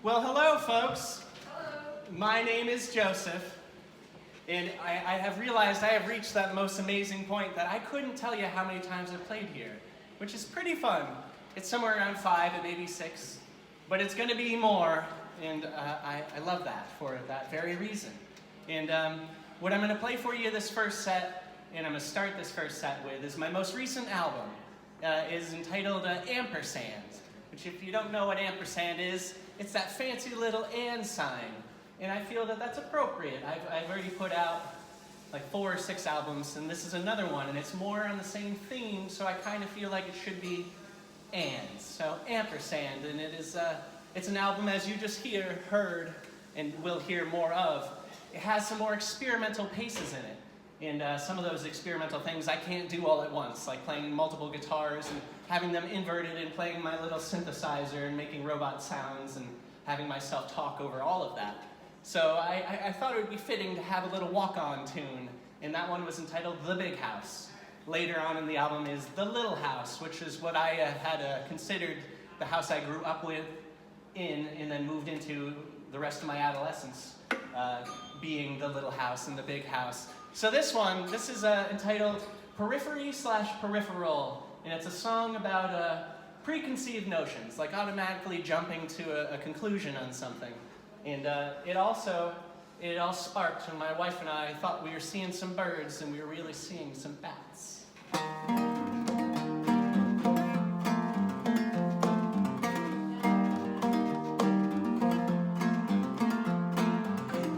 Well, hello, folks. Hello. My name is Joseph, and I have realized I have reached that most amazing point that I couldn't tell you how many times I've played here, which is pretty fun. It's somewhere around 5 and maybe 6, but it's going to be more, and I love that for that very reason. And what I'm going to play for you this first set, and I'm going to start this first set with, is my most recent album. Is entitled Ampersand, which if you don't know what ampersand is, it's that fancy little and sign. And I feel that that's appropriate. I've already put out like 4 or 6 albums, and this is another one, and it's more on the same theme, so I kind of feel like it should be and. So ampersand, and it's an album, as you just heard, and will hear more of. It has some more experimental paces in it. And some of those experimental things I can't do all at once, like playing multiple guitars and having them inverted and playing my little synthesizer and making robot sounds and having myself talk over all of that. So I thought it would be fitting to have a little walk-on tune, and that one was entitled The Big House. Later on in the album is The Little House, which is what I had considered the house I grew up in and then moved into the rest of my adolescence, being the little house and the big house. So this is entitled Periphery/Peripheral, and it's a song about preconceived notions, like automatically jumping to a conclusion on something. And it all sparked when my wife and I thought we were seeing some birds, and we were really seeing some bats.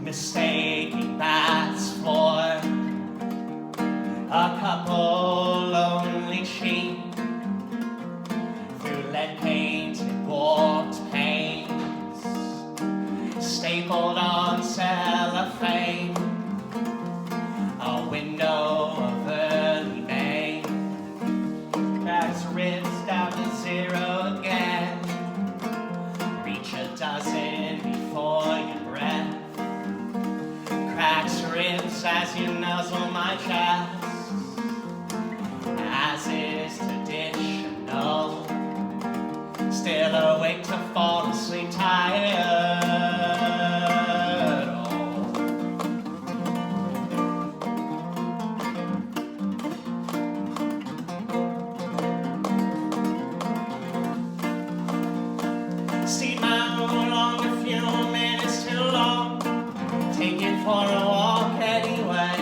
Mistaking bats for a couple lonely sheep through lead-painted warped panes, stapled on cellophane, a window of early May. Cracks ribs down to 0 again. Reach a dozen before your breath. Cracks ribs as you nuzzle my chest. As is traditional, still awake to fall asleep tired. Seat mount along a few minutes too long. Take it for a walk anyway.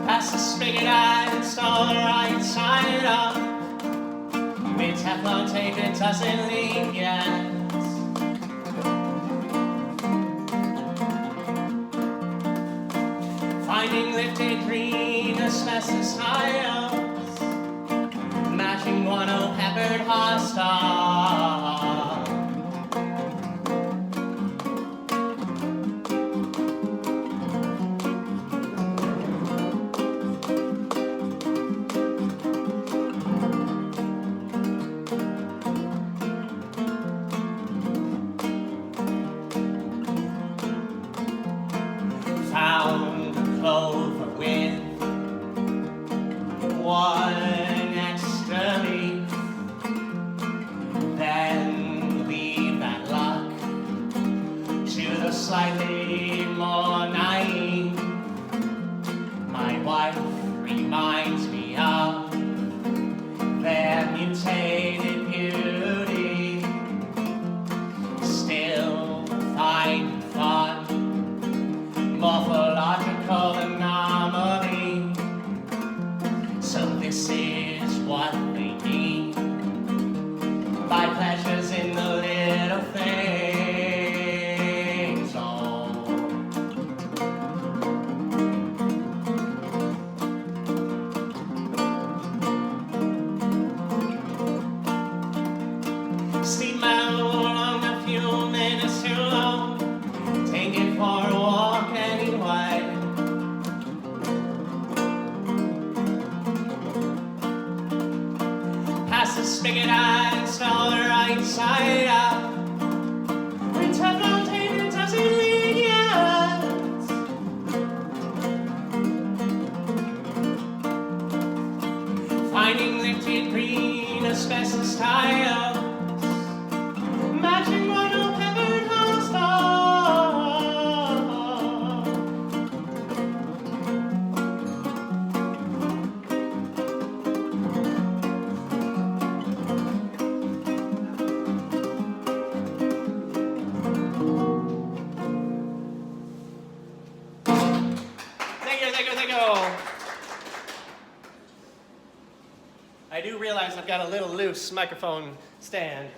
Past the spigot I install the right side up. With Teflon tape it doesn't leak yet. Finding lifted green asbestos tiles, matching guano peppered hostel. mutated beauty, still find fun, morphological anomaly. So this is what they mean by pleasures in the little things. Oh. Sleep my along a few minutes too long. Take it for a walk anyway. Pass the spigot, I install the right side up. When Teflon tape doesn't lead yet. Finding lifted green asbestos tiles, matching one old peppered hostile. Thank you. I do realize I've got a little loose microphone stand.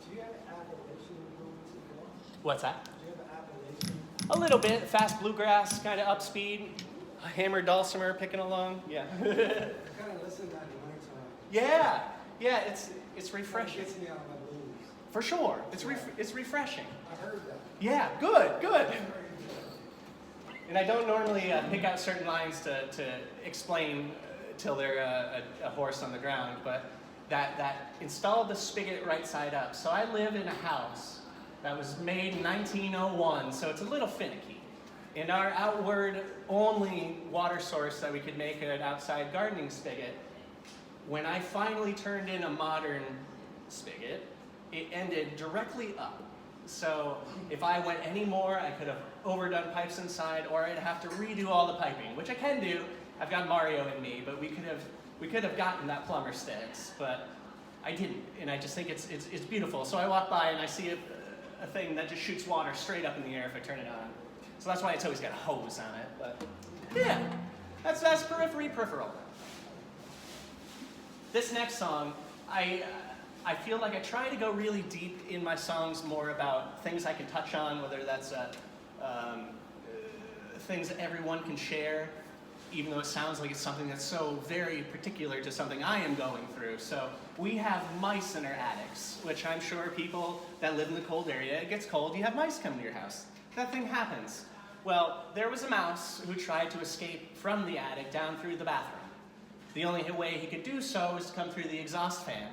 Do you have an appellation influence at all? What's that? Do you have an appellation? A little bit. Fast bluegrass, kind of upspeed. A hammered dulcimer picking along. Yeah. I kind of listen to that in the wintertime. Yeah, it's refreshing. It gets me out of my blues. For sure. It's refreshing. I heard that. Yeah, good. And I don't normally pick out certain lines to explain till they're a horse on the ground, but that installed the spigot right side up. So I live in a house that was made in 1901, so it's a little finicky. And our outward only water source that we could make an outside gardening spigot, when I finally turned in a modern spigot, it ended directly up. So if I went any more, I could have overdone pipes inside, or I'd have to redo all the piping, which I can do. I've got Mario in me, but we could have gotten that plumber sticks, but I didn't, and I just think it's beautiful. So I walk by and I see a thing that just shoots water straight up in the air if I turn it on. So that's why it's always got a hose on it. But yeah, that's peripheral. This next song, I feel like I try to go really deep in my songs, more about things I can touch on, whether that's things that everyone can share, even though it sounds like it's something that's so very particular to something I am going through. So we have mice in our attics, which I'm sure people that live in the cold area, it gets cold, you have mice come to your house. That thing happens. Well, there was a mouse who tried to escape from the attic down through the bathroom. The only way he could do so was to come through the exhaust fan,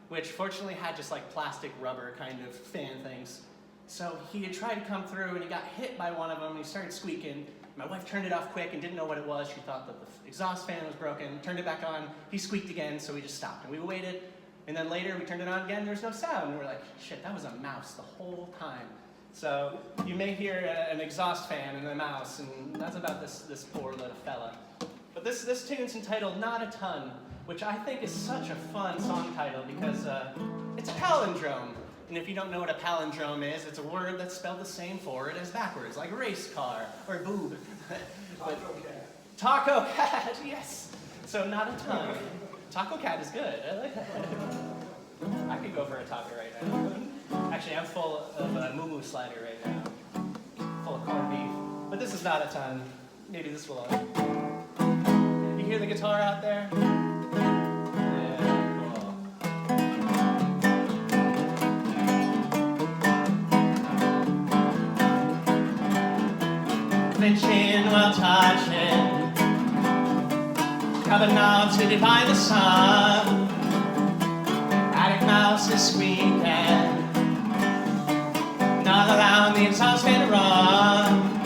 which fortunately had just like plastic rubber kind of fan things. So he had tried to come through and he got hit by one of them and he started squeaking. My wife turned it off quick and didn't know what it was. She thought that the exhaust fan was broken, turned it back on, he squeaked again, so we just stopped. And we waited, and then later we turned it on again, there's no sound. And we're like, shit, that was a mouse the whole time. So you may hear an exhaust fan and a mouse, and that's about this poor little fella. But this tune's entitled Not a Ton, which I think is such a fun song title because it's a palindrome. And if you don't know what a palindrome is, it's a word that's spelled the same forward as backwards, like race car or boob. Taco Cat. Taco Cat, yes. So not a ton. Taco Cat is good. I like that. I could go for a taco right now. Actually, I'm full of a moo-moo slider right now. Full of corned beef. But this is not a ton. Maybe this will. You hear the guitar out there? Clenching while touching, covered now to defy the sun. Attic mouse is squeaking, not allowing the exhaust fan to run.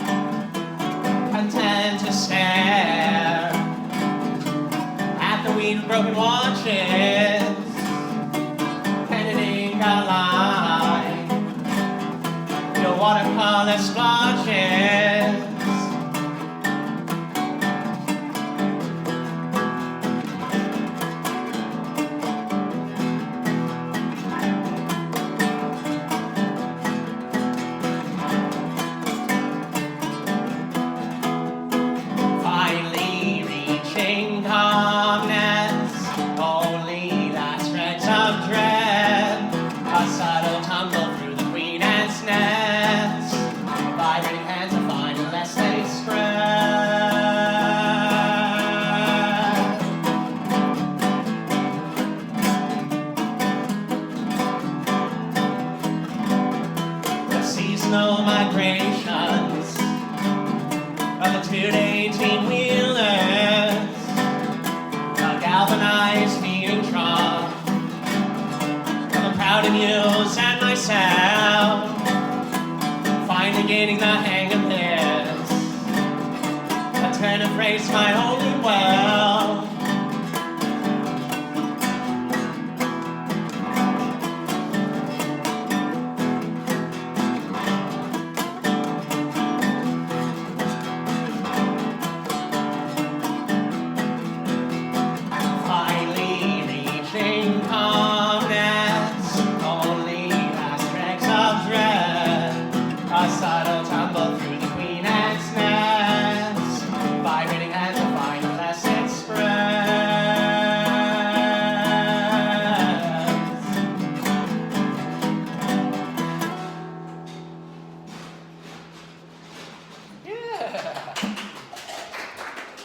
Content to stare at the weed of broken watches, pen and ink outline, your watercolor splotches. snow migrations of the 2 to 18-wheelers, a galvanized feeding trough of a crowd of mules and myself, finally gaining the hang of this, a turn of phrase my only well.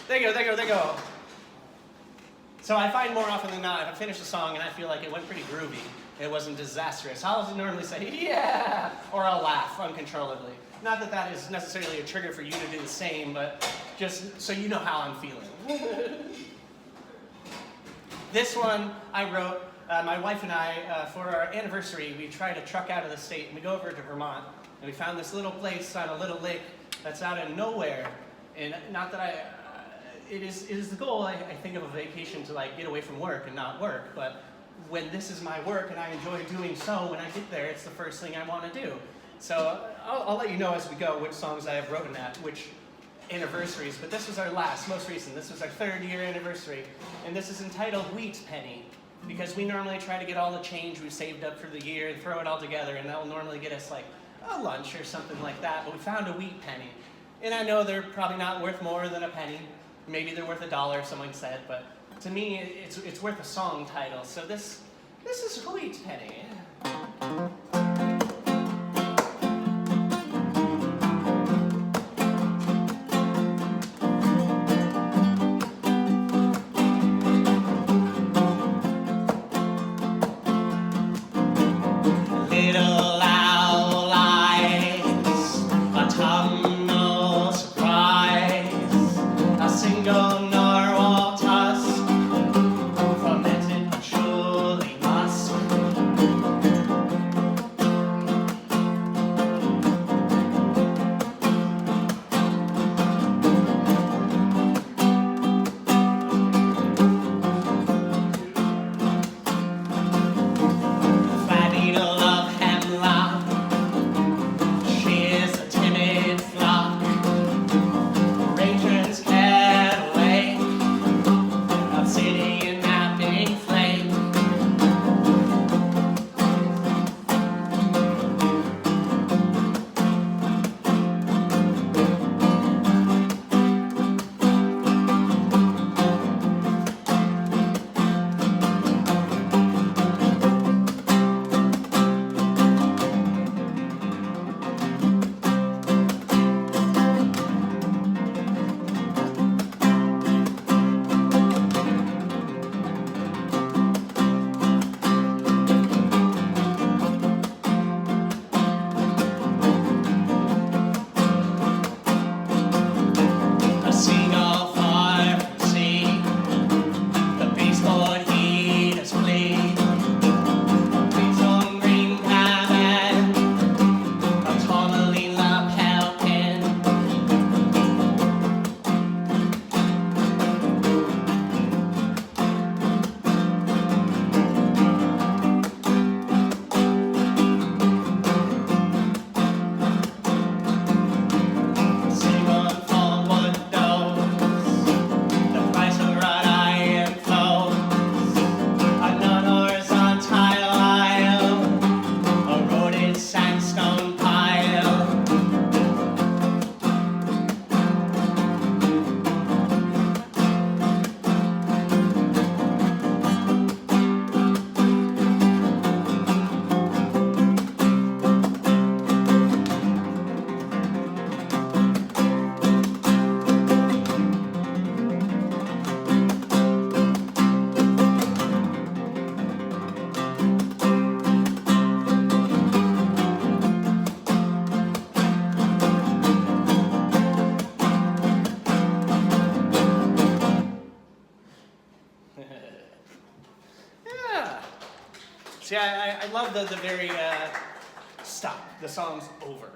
There you go. So I find more often than not, if I finish a song and I feel like it went pretty groovy, it wasn't disastrous, I'll normally say, yeah, or I'll laugh uncontrollably. Not that that is necessarily a trigger for you to do the same, but just so you know how I'm feeling. This one I wrote, my wife and I, for our anniversary, we try to truck out of the state, and we go over to Vermont, and we found this little place on a little lake that's out in nowhere, and not that it is the goal, I think, of a vacation to like get away from work and not work, but when this is my work and I enjoy doing so, when I get there, it's the first thing I want to do. So I'll let you know as we go which songs I have written at, which anniversaries, but this was our most recent. This was our 3rd year anniversary, and this is entitled Wheat Penny, because we normally try to get all the change we've saved up for the year and throw it all together, and that will normally get us like a lunch or something like that, but we found a wheat penny. And I know they're probably not worth more than a penny. Maybe they're worth $1, someone said, but to me, it's worth a song title. So this is Wheat Penny. Little owl eyes, autumnal surprise, a single narwhal tusk, fermented patchouli musk, See, I love the very, stop, the song's over.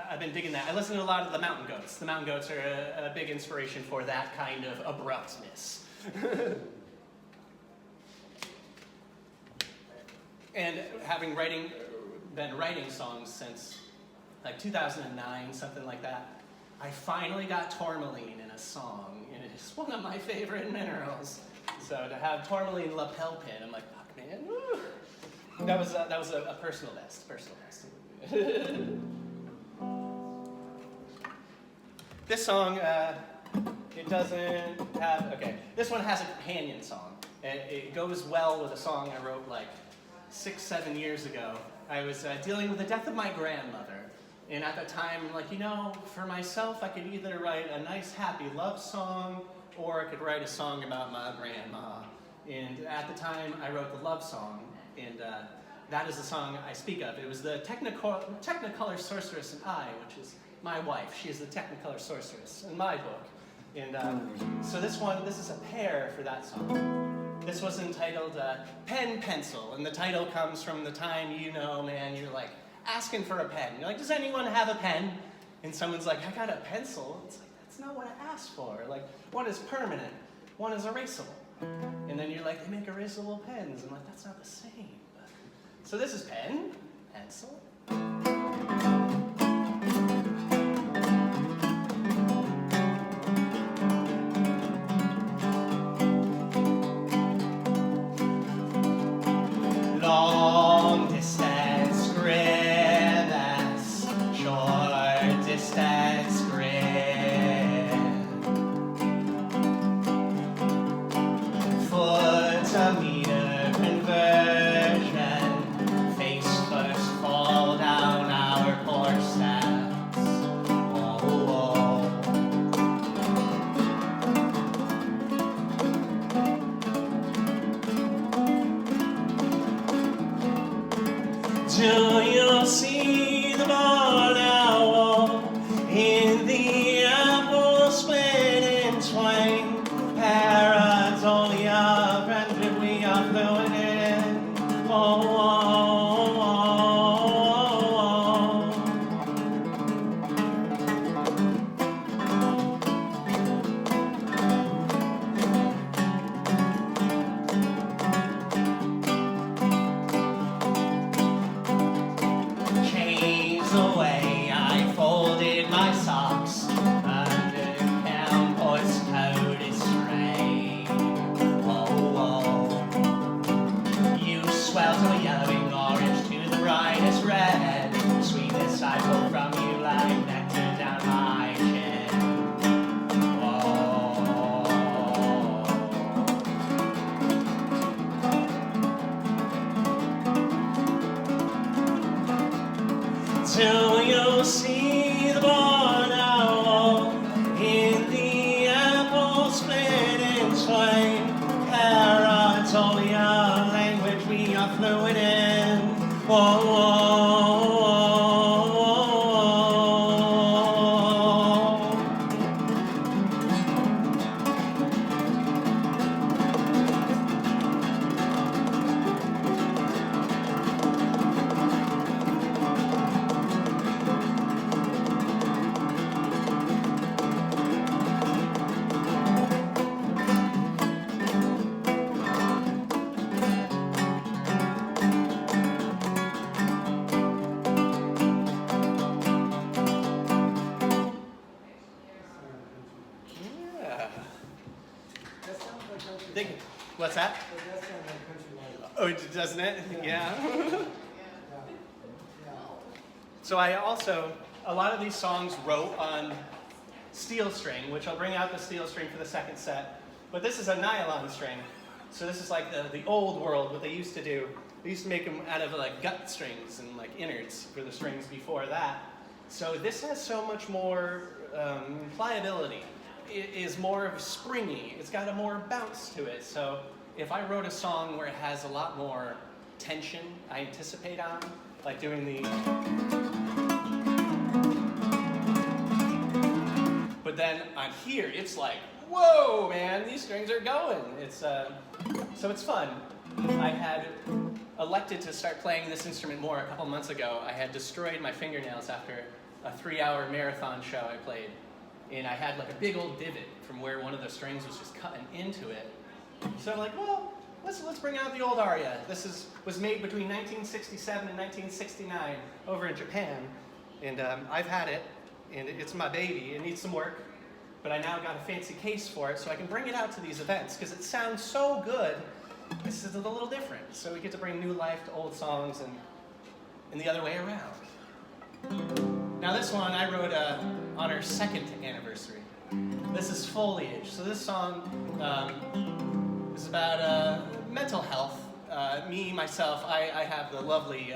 I've been digging that. I listen to a lot of the Mountain Goats. The Mountain Goats are a big inspiration for that kind of abruptness. And having been writing songs since like 2009, something like that, I finally got tourmaline in a song, and it's one of my favorite minerals. So to have tourmaline lapel pin, I'm like, fuck man, woo! That was a personal best. This song, it doesn't have, okay, this one has a companion song. It goes well with a song I wrote like 6-7 years ago. I was dealing with the death of my grandmother. And at the time, I'm like, for myself, I could either write a nice happy love song, or I could write a song about my grandma. And at the time, I wrote the love song, and that is the song I speak of. It was the Technicolor Sorceress and I, which is my wife. She is the Technicolor Sorceress in my book. And so this is a pair for that song. This was entitled Pen Pencil, and the title comes from the time, man, you're like asking for a pen. You're like, does anyone have a pen? And someone's like, I got a pencil. It's like, that's not what I asked for. Like, one is permanent, one is erasable. And then you're like, they make erasable pens. I'm like, that's not the same. So this is pen, pencil. Long distance grimace, short distance grin. Foot a meter conversion, face first fall down our porch steps. Oh, do you see the barn owl in the apple split in twain? Paradolia, friendship we are fluent in. Oh, oh, oh, Chains away, I folded my socks under Campos coated string. Oh, you swell to a yellowing orange to the brightest red. Sweetness I pull from you like nectar down my chin. Oh, do you see the barn owl in the apple split in twain? Paradolia, language we are fluent in. Whoa, whoa, yeah. That sounds like country. What's that? That sounds like country life. Oh, doesn't it? Yeah. Yeah. So a lot of these songs wrote on steel string, which I'll bring out the steel string for the second set. But this is a nylon string. So this is like the old world, what they used to do. They used to make them out of like gut strings and like innards for the strings before that. So this has so much more pliability. It is more springy. It's got a more bounce to it. So if I wrote a song where it has a lot more tension, I anticipate on, like doing the... But then on here, it's like, whoa, man, these strings are going. It's so it's fun. I had elected to start playing this instrument more a couple months ago, I had destroyed my fingernails after a 3-hour marathon show I played. And I had like a big old divot from where one of the strings was just cutting into it. So I'm like, well, let's bring out the old aria. This was made between 1967 and 1969 over in Japan. And I've had it, and it's my baby. It needs some work, but I now got a fancy case for it so I can bring it out to these events because it sounds so good. This is a little different. So we get to bring new life to old songs and the other way around. Now this one I wrote on our 2nd anniversary. This is Foliage. So this song is about mental health. Myself, I have the lovely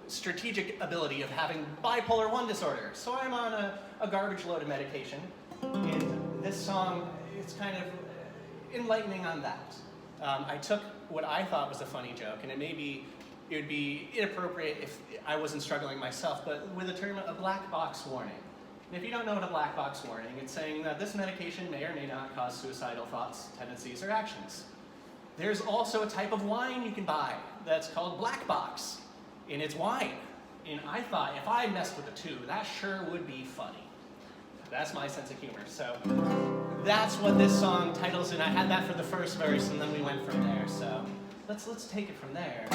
strategic ability of having bipolar 1 disorder. So I'm on a garbage load of medication. And this song, it's kind of enlightening on that. I took what I thought was a funny joke, and it would be inappropriate if I wasn't struggling myself, but with the term a black box warning. And if you don't know what a black box warning, it's saying that this medication may or may not cause suicidal thoughts, tendencies, or actions. There's also a type of wine you can buy that's called black box, and it's wine. And I thought if I messed with the two, that sure would be funny. That's my sense of humor. So that's what this song titles, and I had that for the first verse, and then we went from there. So let's take it from there.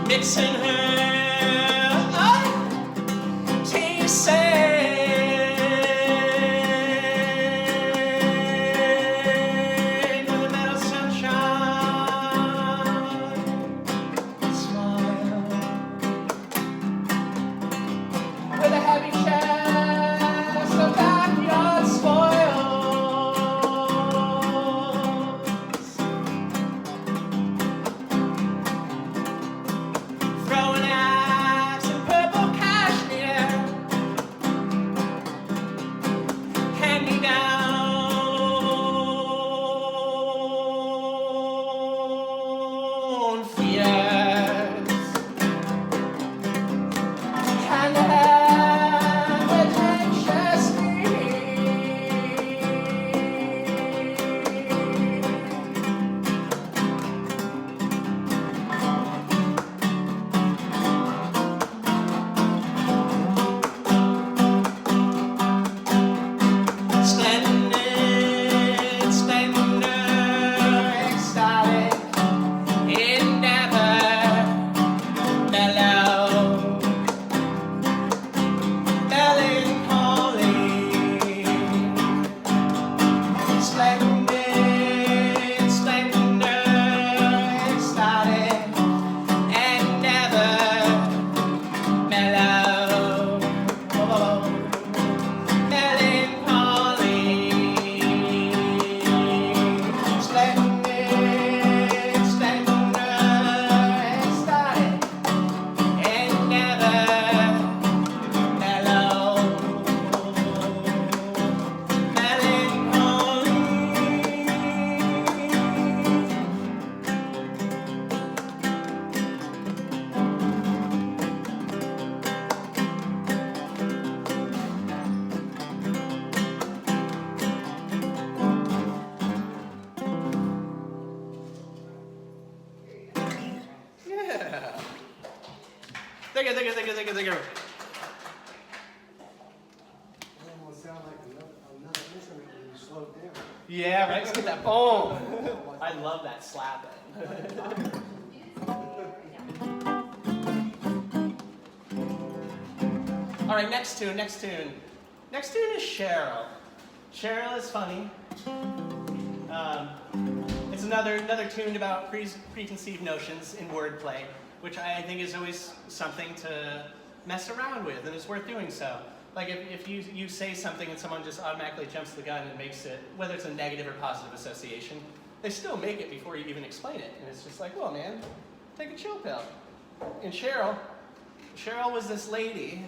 Mixing her teeth with a metal sunshine smile, with a heavy chest of backyard spoils, throwing out Thank you. It almost sounds like another instrument when you slow down. Yeah, right? Let's get that boom. I love that slapping. All right, next tune. Next tune is Cheryl. Cheryl is funny. It's another tune about preconceived notions in wordplay, which I think is always something to mess around with, and it's worth doing so. Like if you say something and someone just automatically jumps the gun and makes it, whether it's a negative or positive association, they still make it before you even explain it. And it's just like, well, man, take a chill pill. And Cheryl was this lady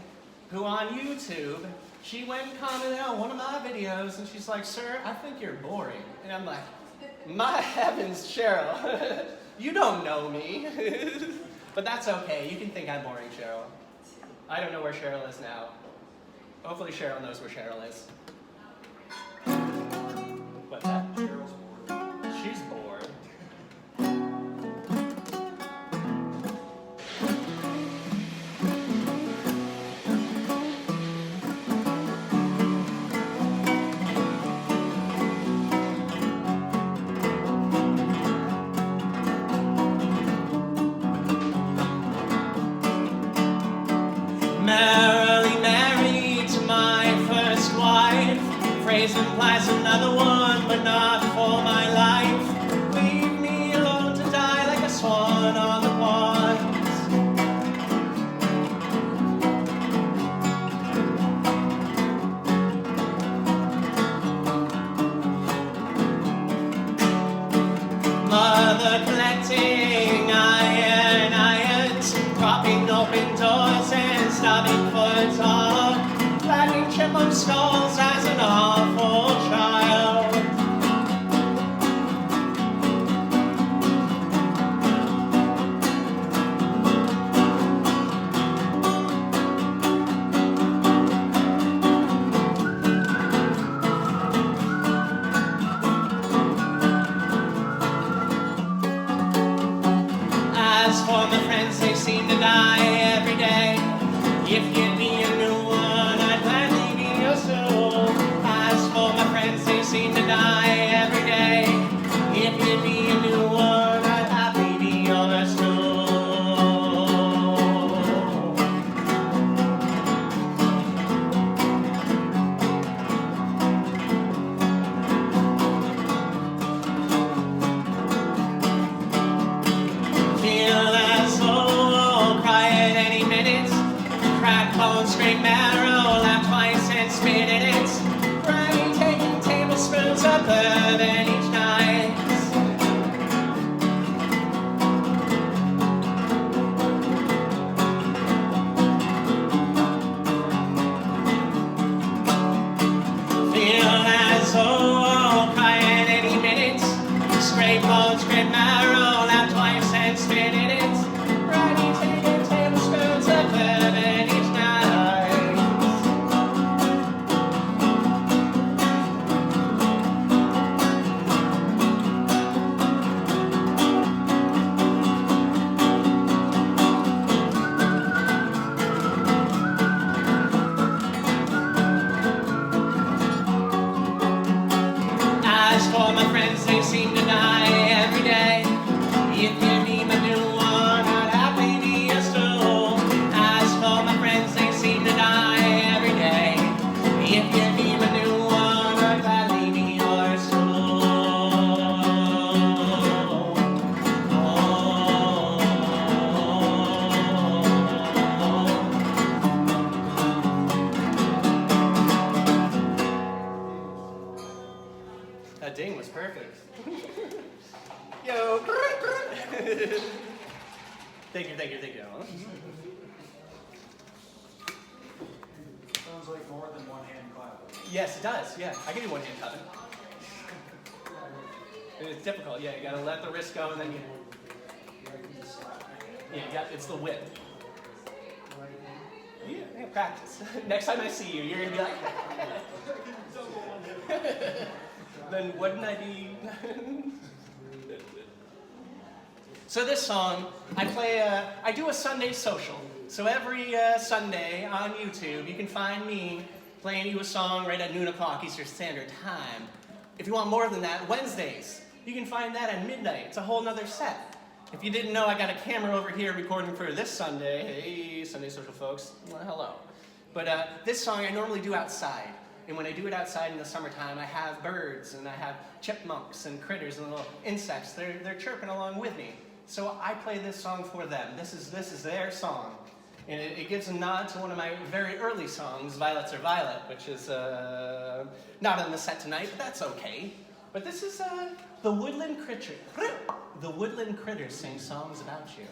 who on YouTube, she went and commented on one of my videos, and she's like, sir, I think you're boring. And I'm like, my heavens, Cheryl, you don't know me. But that's okay, you can think I'm boring, Cheryl. I don't know where Cheryl is now. Hopefully Cheryl knows where Cheryl is. What's that? Cheryl's bored. She's bored. Merrily married to my first wife. Phrase implies another one, but not for my life. Leave me alone to die like a swan on the ponds. Mother collecting irons, propping open doors and stopping for talk, flagging chipmunk skulls as an awful child. As for my friends, they seem to die every day. If you'd be a new one, I'd gladly be your soul. As for my friends, they seem to die every day. If you'd be a new one, I'd happily be your soul. Feel as though I'll cry at any minute. Crack bones, scrape marrow, laugh twice and spit in it. Granny taking tablespoons of bourbon each night. Feel as though I'll cry at any minute. Scrape bones, scrape marrow, laugh twice and spit in it. Granny taking tablespoons of bourbon each night. As for my friends, they seem to die every day. If you need a new one, I'd happily be your stool. As for my friends, they seem to die every day. If you need a new one, I'd gladly be your stool. That ding was perfect. Yo. Thank you. Sounds like more than one hand clap. Yes, it does. Yeah, I can do one hand clapping. And it's difficult. Yeah, you gotta let the wrist go, and then it's the whip. Yeah, practice. Next time I see you, you're gonna be like. Then wouldn't I be? So this song, I do a Sunday social. So every Sunday on YouTube, you can find me playing you a song right at noon o'clock Eastern Standard Time. If you want more than that, Wednesdays, you can find that at midnight. It's a whole nother set. If you didn't know, I got a camera over here recording for this Sunday. Hey, Sunday Social folks. Well, hello. But this song I normally do outside. And when I do it outside in the summertime, I have birds, and I have chipmunks and critters and little insects. They're chirping along with me. So I play this song for them. This is their song. And it gives a nod to one of my very early songs, Violets Are Violet, which is not on the set tonight, but that's okay. But this is the Woodland Critters. The Woodland Critters sing songs about you.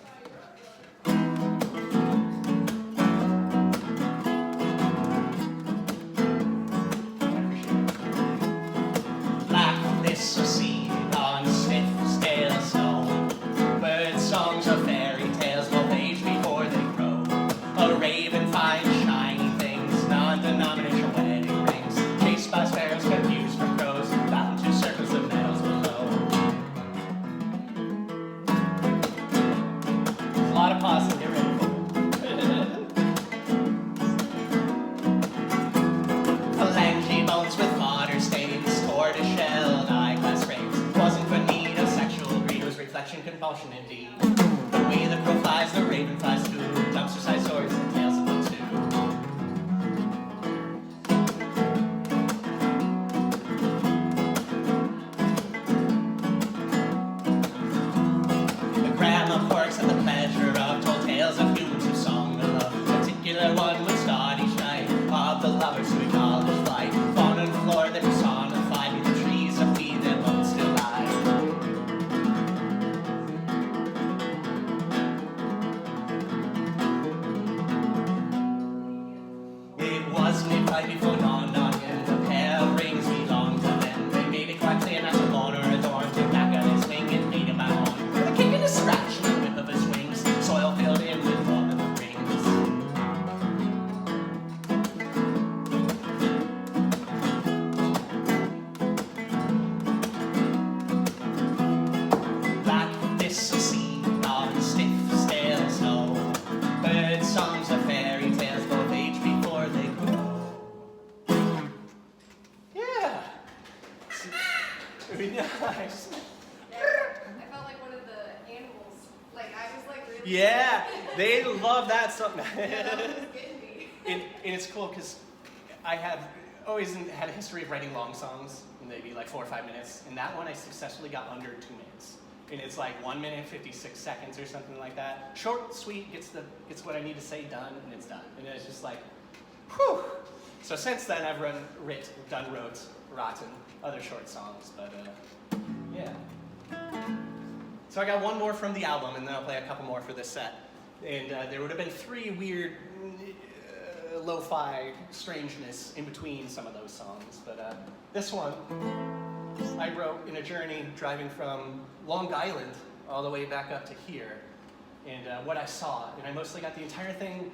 Compulsion indeed. The way the crow flies, the raven flies too. Dumpster side stories and tales of the two. The grandma quirks had the pleasure of told tales of humans who song the love. Particular one would start each night of the lovers who acknowledged flight. Fauna and flora that personified with the trees that feed their bones still lie. Right before dawn, and the pair of rings belonged to them. They made it quite clear not to mourn or adorn. Took back on his wing and made him my own. With a kick and a scratch and a whip of his wings, soil filled in with all of the rings. Black thistle seed on stiff, stale snow. Bird songs are fairy tales, both age before they grow. Nice. I felt like one of the animals. Like I was like really. Yeah, they love that song. Yeah, that was getting me. And it's cool because I have always had a history of writing long songs, maybe like 4 or 5 minutes. And that one I successfully got under 2 minutes. And it's like 1 minute 56 seconds or something like that. Short, sweet, gets what I need to say done, and it's done. And it's just like, whew. So since then I've wrote rotten other short songs, but yeah. So I got one more from the album, and then I'll play a couple more for this set. And there would have been 3 weird lo-fi strangeness in between some of those songs, but this one I wrote in a journey driving from Long Island all the way back up to here, and what I saw, and I mostly got the entire thing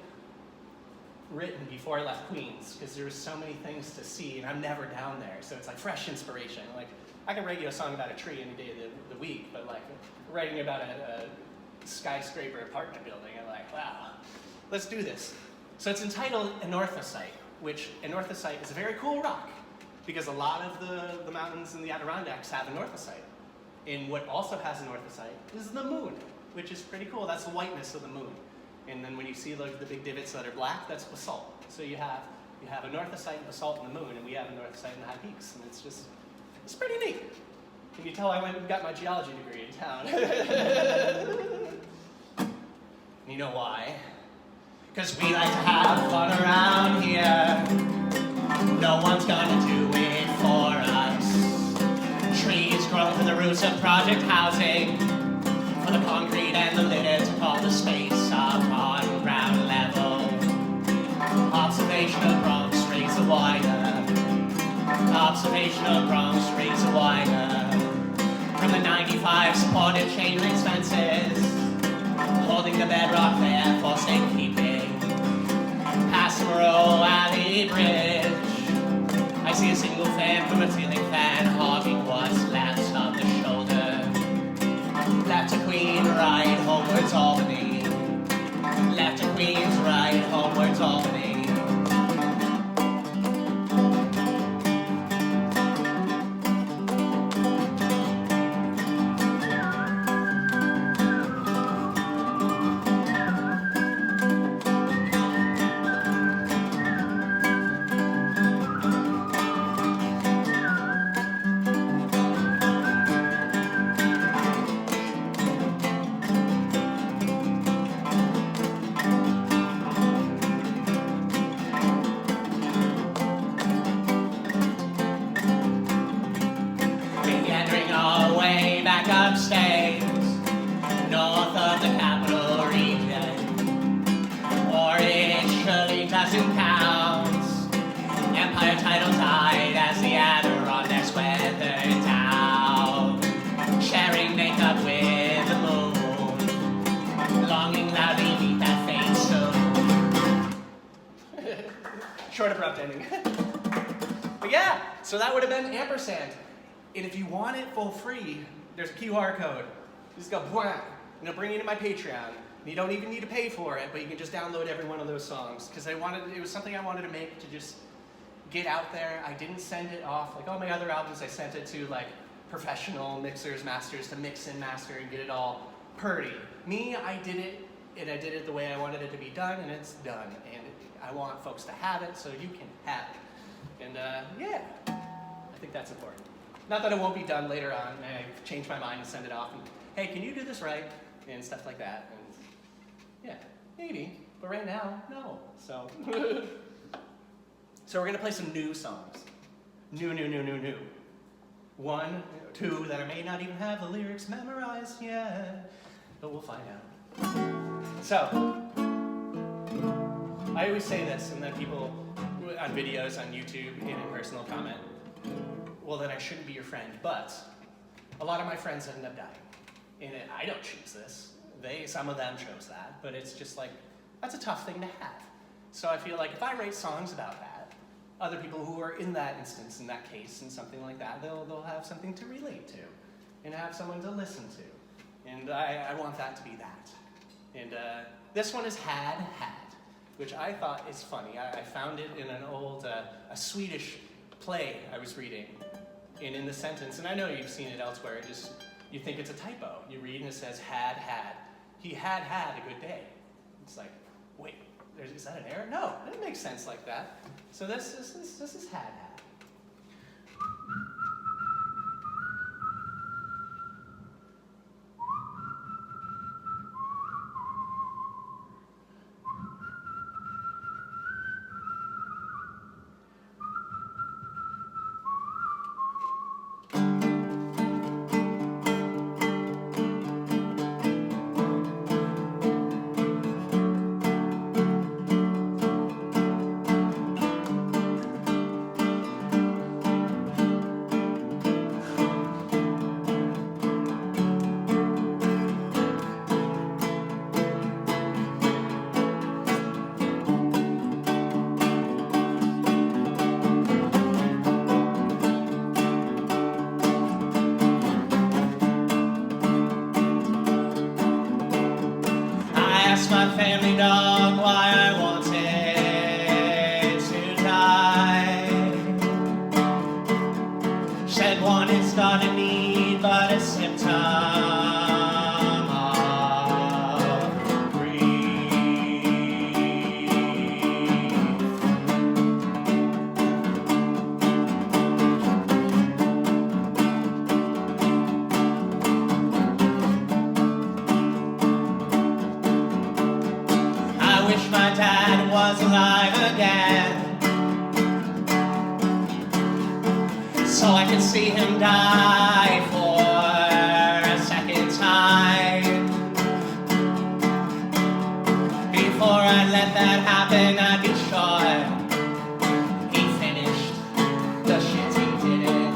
written before I left Queens, because there was so many things to see, and I'm never down there, so it's like fresh inspiration. Like, I can write you a song about a tree any day of the week, but like writing about a skyscraper apartment building, I'm like, wow, let's do this. So it's entitled Anorthosite, which anorthosite is a very cool rock, because a lot of the mountains in the Adirondacks have anorthosite. And what also has anorthosite is the moon, which is pretty cool. That's the whiteness of the moon. And then when you see like the big divots that are black, that's basalt. So you have anorthosite and basalt in the moon, and we have anorthosite in the high peaks, and it's pretty neat. Can you tell I went and got my geology degree in town? You know why? Because we like to have fun around here. No one's gonna do it for us. Trees grow from the roots of project housing, for the concrete and the litter to call the space up on ground level. Observation of Bronx raise a wider. Observation of Bronx raise a wider. From the 95 supported chain link fences, holding the bedrock there for safekeeping. Past the Moreau Alley Bridge, I see a single fan from a ceiling fan hogging what's left of the shoulder. Left to Queen, right homewards Albany. left to Queens, right, homewards Albany. Meandering our way back upstate, north of the capital region. Or it surely doesn't count. Empire title died as the Adirondacks weathered down. Sharing makeup with the moon, longing loudly beat that faint stone. Short abrupt ending. But yeah, so that would have been ampersand. And if you want it for free, there's a QR code. You just go, blah, and it'll bring you to my Patreon. And you don't even need to pay for it, but you can just download every one of those songs. Because it was something I wanted to make to just get out there. I didn't send it off. Like all my other albums, I sent it to like professional mixers, masters to mix and master and get it all purdy. Me, I did it, and I did it the way I wanted it to be done, and it's done. And I want folks to have it so you can have it. And yeah, I think that's important. Not that it won't be done later on, and I change my mind and send it off, and hey, can you do this right? And stuff like that. And yeah, maybe, but right now, no. So, so we're gonna play some new songs. New. One, two that I may not even have the lyrics memorized yet, but we'll find out. So, I always say this, and then people on videos on YouTube and in personal comment, well, then I shouldn't be your friend, but a lot of my friends ended up dying. And I don't choose this. Some of them chose that, but it's just like, that's a tough thing to have. So I feel like if I write songs about that, other people who are in that instance, in that case, and something like that, they'll have something to relate to and have someone to listen to. And I want that to be that. And this one is Had, which I thought is funny. I found it in an old, a Swedish play I was reading. And in the sentence, and I know you've seen it elsewhere, you think it's a typo. You read and it says had. He had a good day. It's like, wait, is that an error? No, it makes sense like that. So this is had. My family dog why I wanted to die. Said one is not a need but a symptom of grief. I wish my dad was alive again, so I could see him die for a second time. Before I let that happen, I'd be sure he finished the shit he didn't.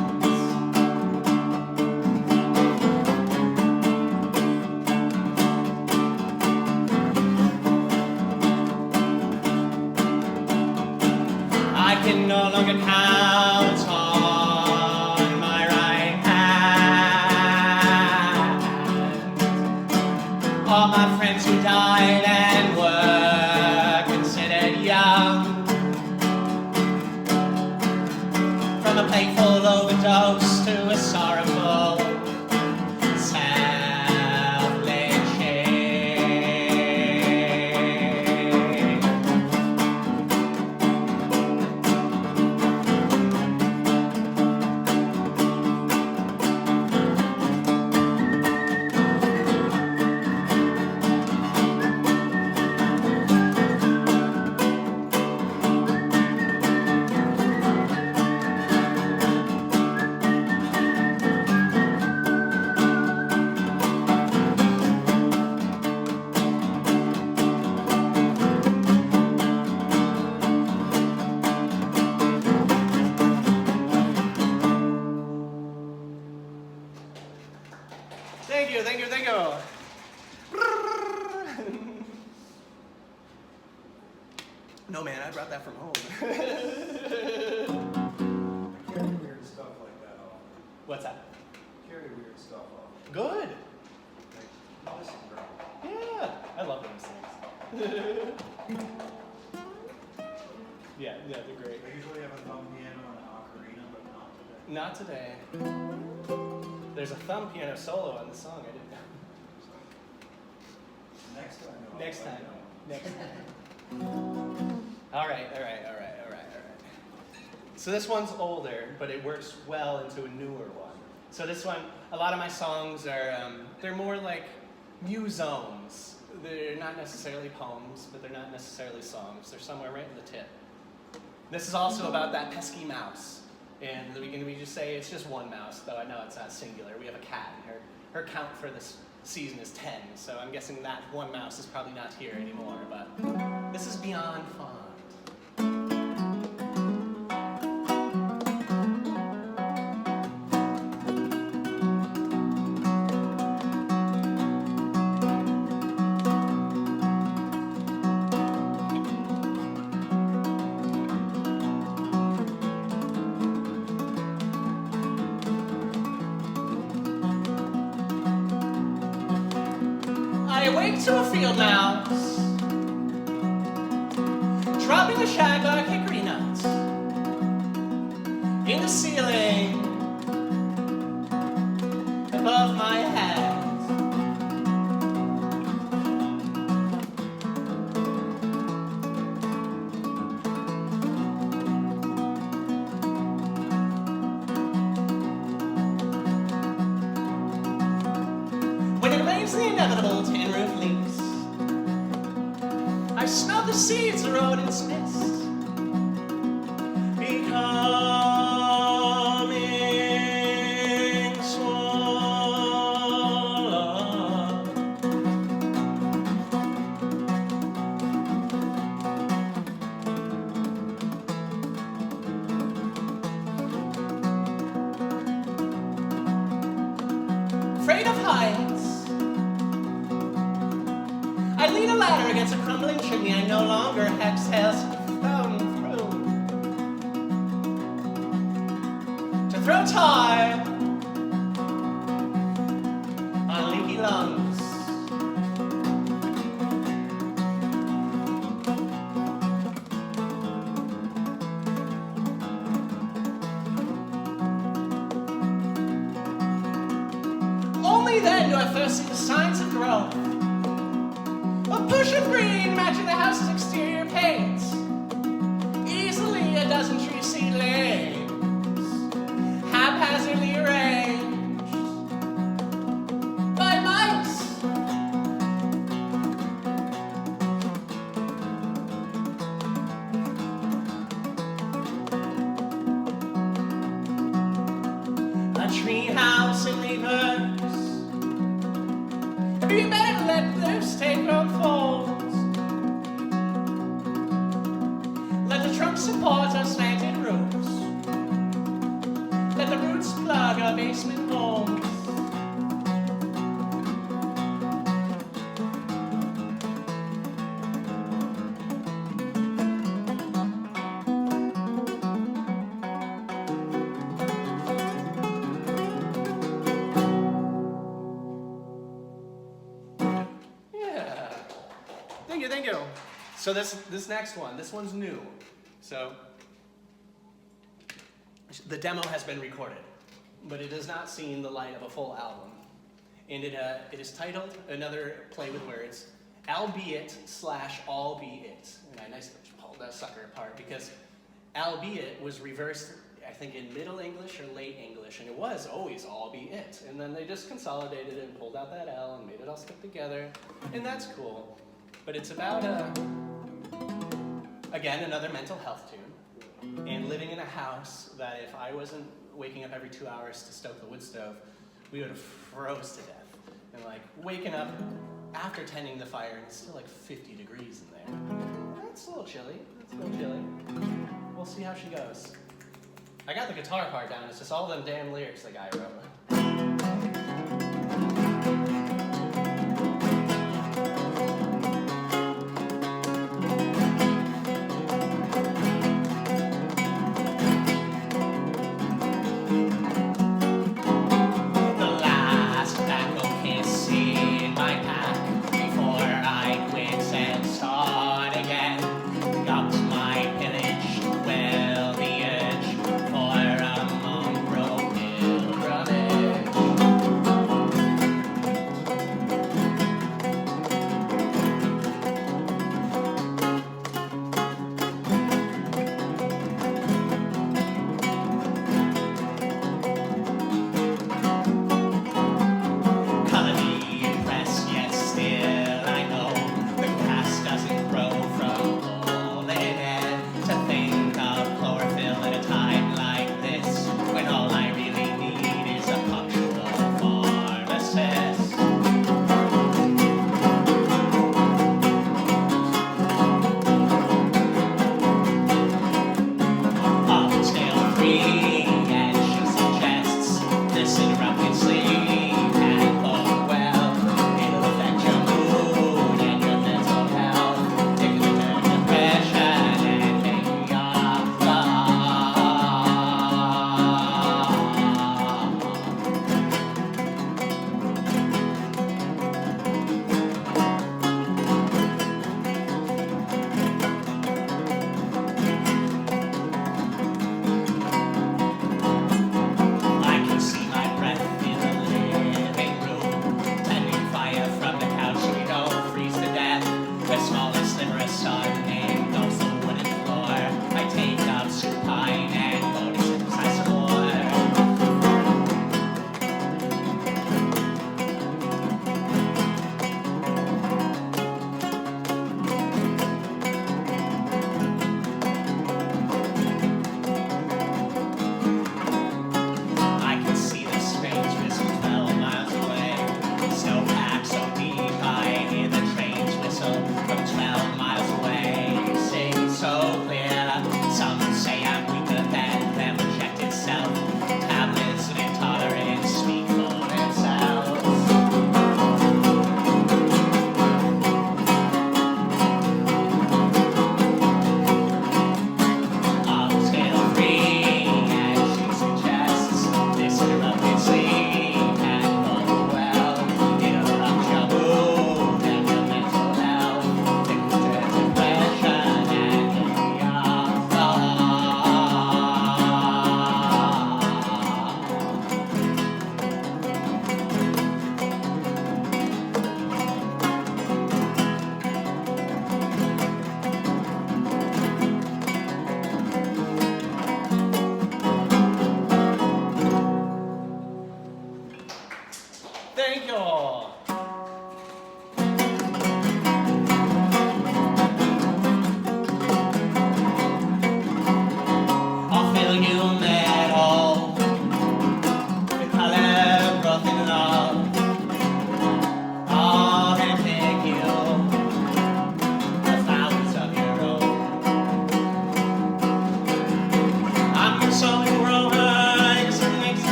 I can no longer count on my right hand all my friends who died and were you. No, man, I brought that from home. I carry weird stuff like that off. What's that? Carry weird stuff off. Good. Like medicine ground. Yeah, I love those things. Yeah, they're great. I usually have a thumb piano and an ocarina, but not today. Not today. There's a thumb piano solo on the song. I didn't know. Next time. I'll Next let time. you know. Next time. All right. So this one's older, but it works well into a newer one. So this one, a lot of my songs are, they're more like musomes. They're not necessarily poems, but they're not necessarily songs. They're somewhere right in the tip. This is also about that pesky mouse. And we just say it's just one mouse, though I know it's not singular. We have a cat, and her count for this season is 10, so I'm guessing that one mouse is probably not here anymore, but this is beyond fond. I awake to a field mouse, dropping a shagbark hickory nuts in the ceiling above my head. When it rains the inevitable tin roof leaks, I smell the seeds the rodents miss, becoming swollen. Afraid of heights, I lean a ladder against a crumbling chimney. I no longer exhale thrown through to throw tar on leaky lungs. Only then do I first see the signs of growth. A push of green matching the house's exterior paint. Easily a dozen tree seedlings, haphazardly arranged by mice. A tree house in reverse. Be better let this take on folds. Let the trunk support our slanted roofs. Let the roots plug our basement holes. Thank you. So this next one, this one's new. So the demo has been recorded, but it has not seen the light of a full album. And it is titled, another play with words, albeit / albeit. And I nicely pulled that sucker apart because albeit was reversed, I think, in Middle English or Late English, and it was always albeit. And then they just consolidated it and pulled out that L and made it all stick together, and that's cool. But it's about, again, another mental health tune, and living in a house that if I wasn't waking up every 2 hours to stoke the wood stove, we would have froze to death. And like waking up after tending the fire, and it's still like 50 degrees in there. That's a little chilly. We'll see how she goes. I got the guitar part down. It's just all them damn lyrics the guy wrote.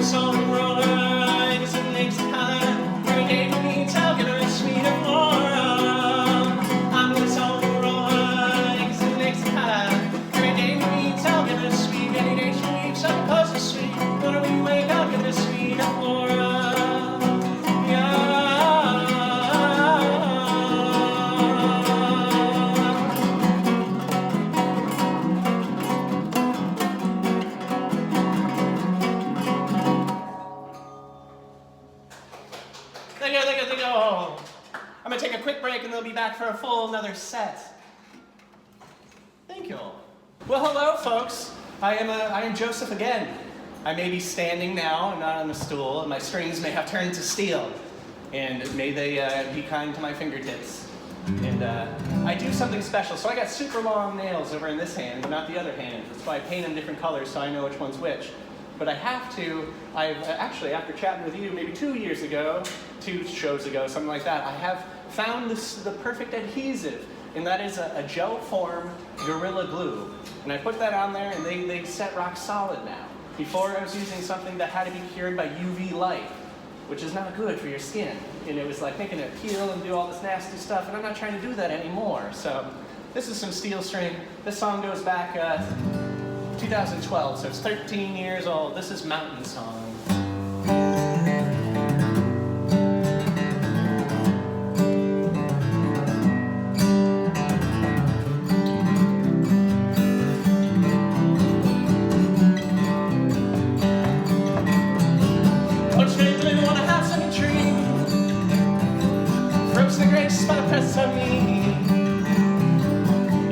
salt and roller eyes and makes the color. Every day for me, I'll give her a sweet of flora. I'm the salt and roller eyes and makes the color. Every day for me, I'll give her a sweet. Any day she weeps, I'm supposed to sweet. When we wake up, give her a sweet of flora. There you go. I'm gonna take a quick break and they'll be back for a full another set. Thank you all. Well, hello, folks. I am Joseph again. I may be standing now and not on a stool, and my strings may have turned to steel. And may they be kind to my fingertips. And I do something special. So I got super long nails over in this hand, but not the other hand. That's why I paint them different colors so I know which one's which. But I have to, I've actually, after chatting with you maybe 2 years ago, 2 shows ago, something like that, I have found the perfect adhesive, and that is a gel form Gorilla Glue. And I put that on there, and they set rock solid now. Before I was using something that had to be cured by UV light, which is not good for your skin. And it was like making it peel and do all this nasty stuff, and I'm not trying to do that anymore. So this is some steel string. This song goes back 2012, so it's 13 years old. This is Mountain Song. The great spot press on me.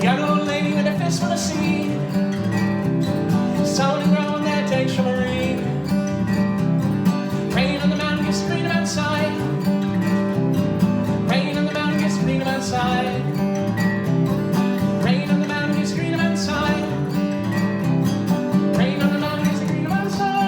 Young old lady with a fist full of seed, sown and grown that day shimmering. Rain on the mountain gets freedom outside. Rain on the mountain gets freedom outside. Rain on the mountain gets freedom outside. Rain on the mountain gets freedom outside.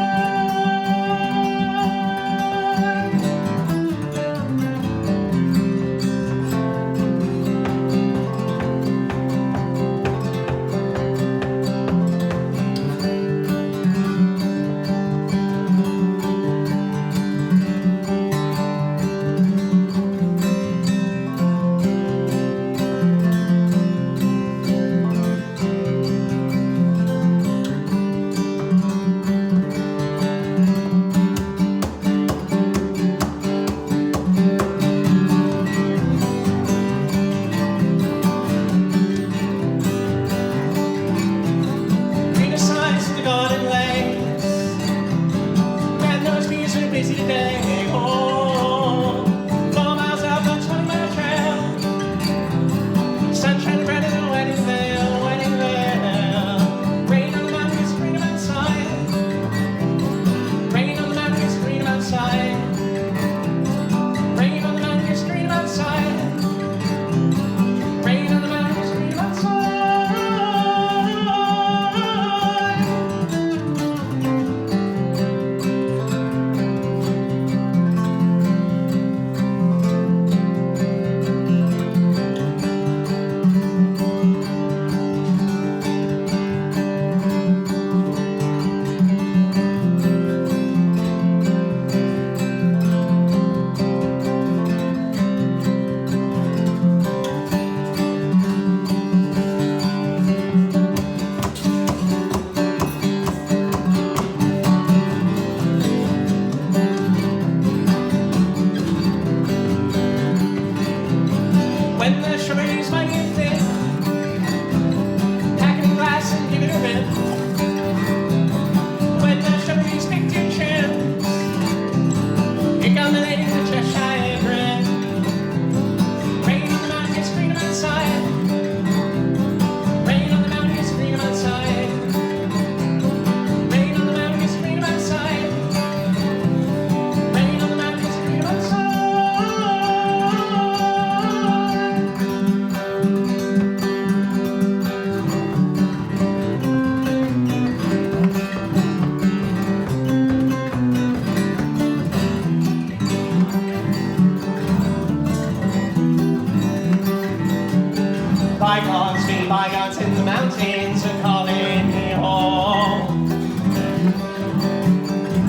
Bygones be bygones, in the mountains are calling me home.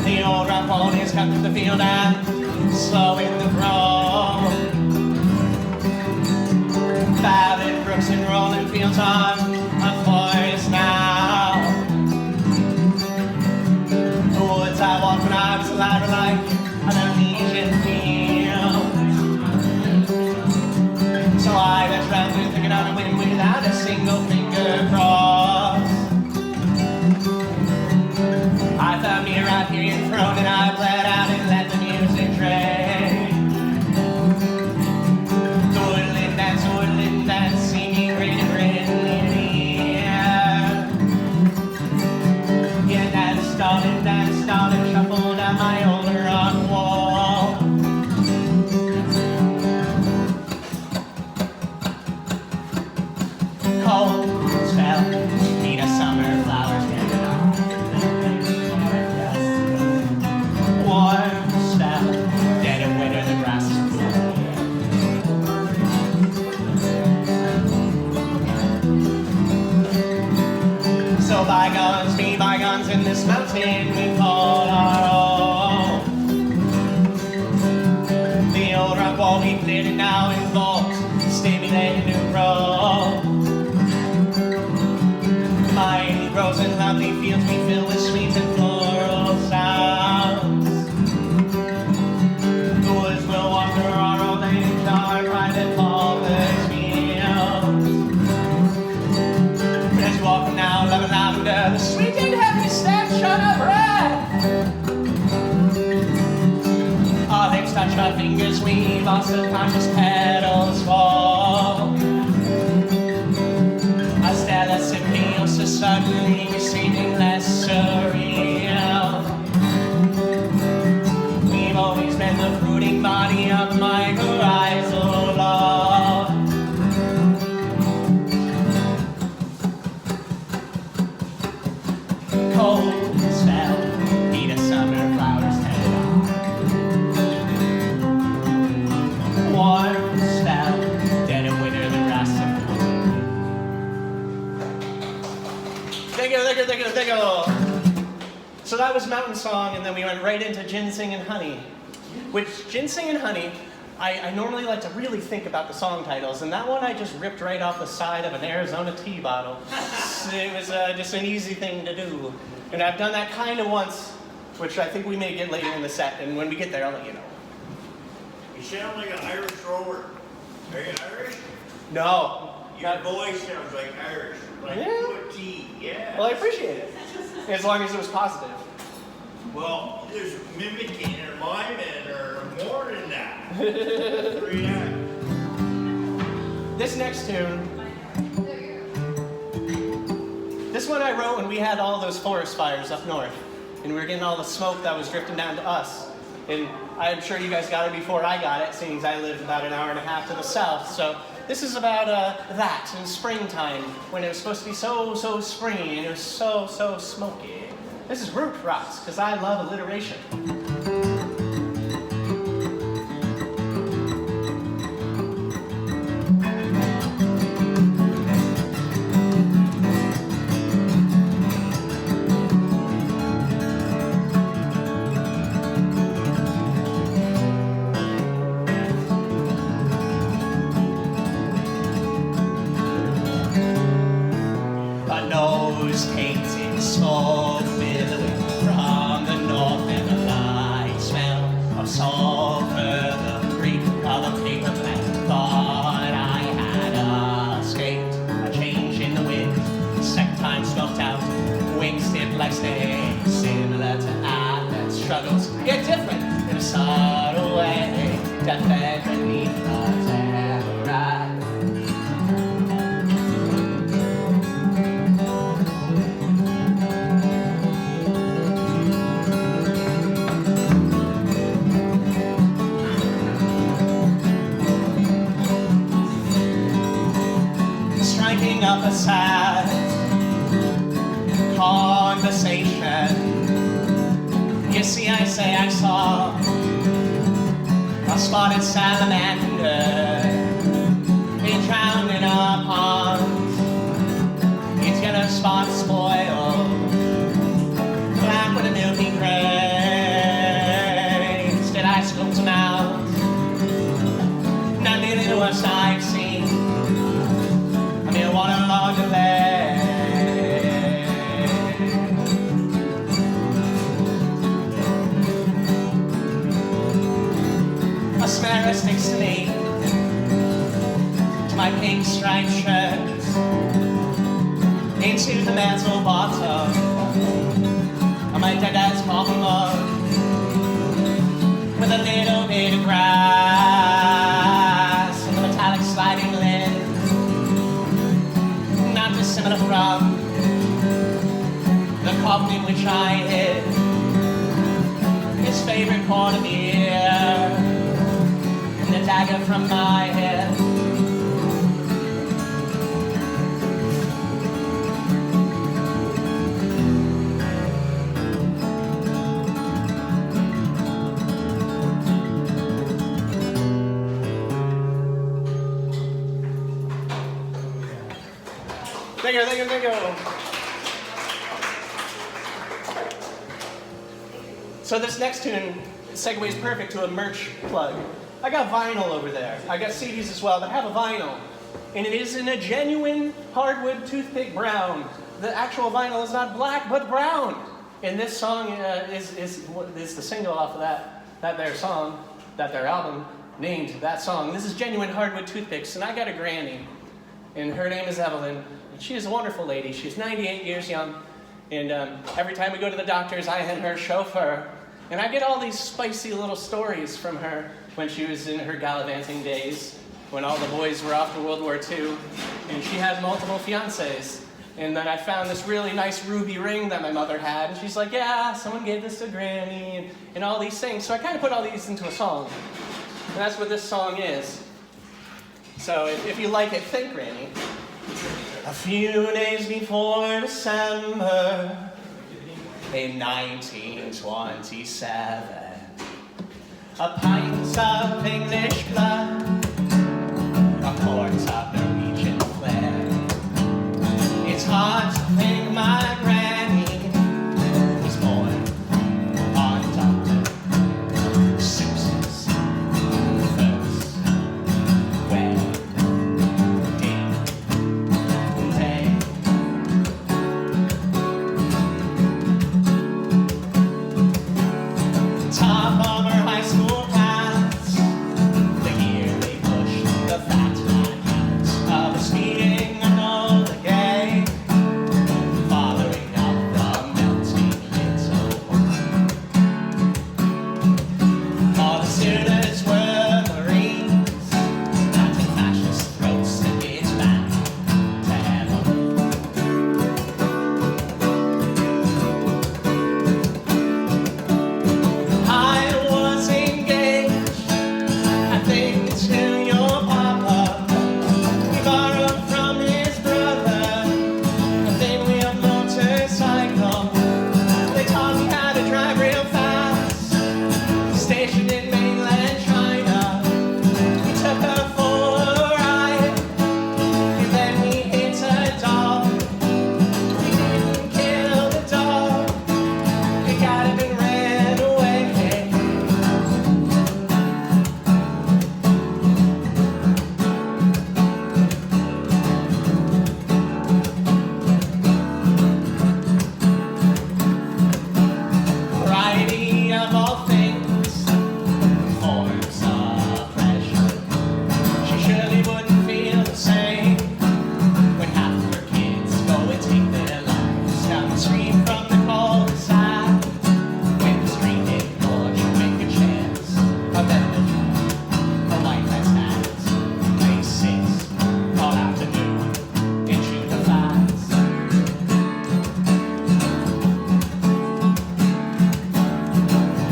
The old rock ponies cut through the field and slowing the grow. Valley brooks and rolling fields on a forest now. The woods I walked when I was a lad like an Elysian field. So I was traveling, thinking on a wind without a single finger cross. I found me right here in front and I bled out and let the music drain. The woodland dance, singing great and friendly. Yeah, danced on and shuffled down my old rock wall. Cold spell, need a summer flowers getting on. Warm spell, dead of winter, the grass is blue. So bygones be bygones in this mountain we call our own. The old rock wall we cleared it now in vault, stimulated new growth. Mighty grows and lovely fields we fill with sweet and floral sounds. The woods will wander our old age, our private fathers' fields. As you walk now, loving lavender, the sweet and heavy stench on our breath. Our lips touch our fingers, weave our subconscious petals fall. A stellar symbiosis suddenly receiving less surreal. We've always been the fruiting body of mycorrhizal love. Cold spell, heat of summer flowers headed on. Warm spell, dead of winter, the grass of Thank you. So that was Mountain Song, and then we went right into Ginseng and Honey. Which, Ginseng and Honey, I normally like to really think about the song titles, and that one I just ripped right off the side of an Arizona tea bottle. It was just an easy thing to do. And I've done that kind of once, which I think we may get later in the set, and when we get there, I'll let you know. You sound like an Irish rower. Are you Irish? No. Your voice sounds like Irish. Like Yeah. tea, yeah. Well, I appreciate it, as long as it was positive. Well, there's mimicking or miming or more than that. Read that. This next tune, There you go. this one I wrote when we had all those forest fires up north, and we were getting all the smoke that was drifting down to us. And I'm sure you guys got it before I got it, seeing as I lived about an hour and a half to the south. So this is about that in springtime, when it was supposed to be so springy and it was so smoky. This is Root Rocks, because I love alliteration. A nose tainted smoke billowing from the north, and a light smell of sulfur, the creek of a paper plant. Thought I had escaped a change in the wind, second time smoked out, wings tipped like snakes, similar to Atlas struggles, yet different in a subtle way, deathbed beneath the terror. Striking up a sad conversation. You see, I say I saw a spotted salamander. It drowned in a pond. Its yellow spot spoiled, black with a milky gray. chair sticks to me, to my pink striped shirt, into the metal bottom of my dead dad's coffee mug, with a little bit of grass and a metallic sliding lid, not dissimilar from the coffin in which I hid his favorite corn of beer and the dagger from my head. Thank you. So this next tune segues perfect to a merch plug. I got vinyl over there. I got CDs as well, but I have a vinyl. And it is in a genuine hardwood toothpick brown. The actual vinyl is not black, but brown. And this song is the single off of that their song, that their album named that song. This is genuine hardwood toothpicks, and I got a granny. And her name is Evelyn. And she is a wonderful lady. She's 98 years young. And every time we go to the doctors, I am her chauffeur. And I get all these spicy little stories from her when she was in her gallivanting days, when all the boys were off to World War II, and she had multiple fiancés. And then I found this really nice ruby ring that my mother had, and she's like, yeah, someone gave this to Granny, and all these things. So I kind of put all these into a song. And that's what this song is. So if you like it, thank Granny. A few days before December in 1927, a pint of English blood, a quart of Norwegian flair. It's hard to think my granny was born on Dr. Seuss's first wedding day. Top of her high school class, the year they pushed the fat man out of a speeding another gay, following up the melting little one. All the students were Marines, cutting fascist throats and it's back to heaven. I was engaged, I think to your papa. We borrowed from his brother a thin-wheel motorcycle. They taught me how to drive real fast, stationed in mainland China. We took her for a ride, and then we hit a dog. We didn't kill the dog, it got up and ran away. Variety of all things, forms of pleasure. She surely wouldn't feel the same when half of her kids go and take their lives down the street from the cul-de-sac. When the street ignored you, make a chance of them to drive a white man's hands. They sit all afternoon and chew the flies.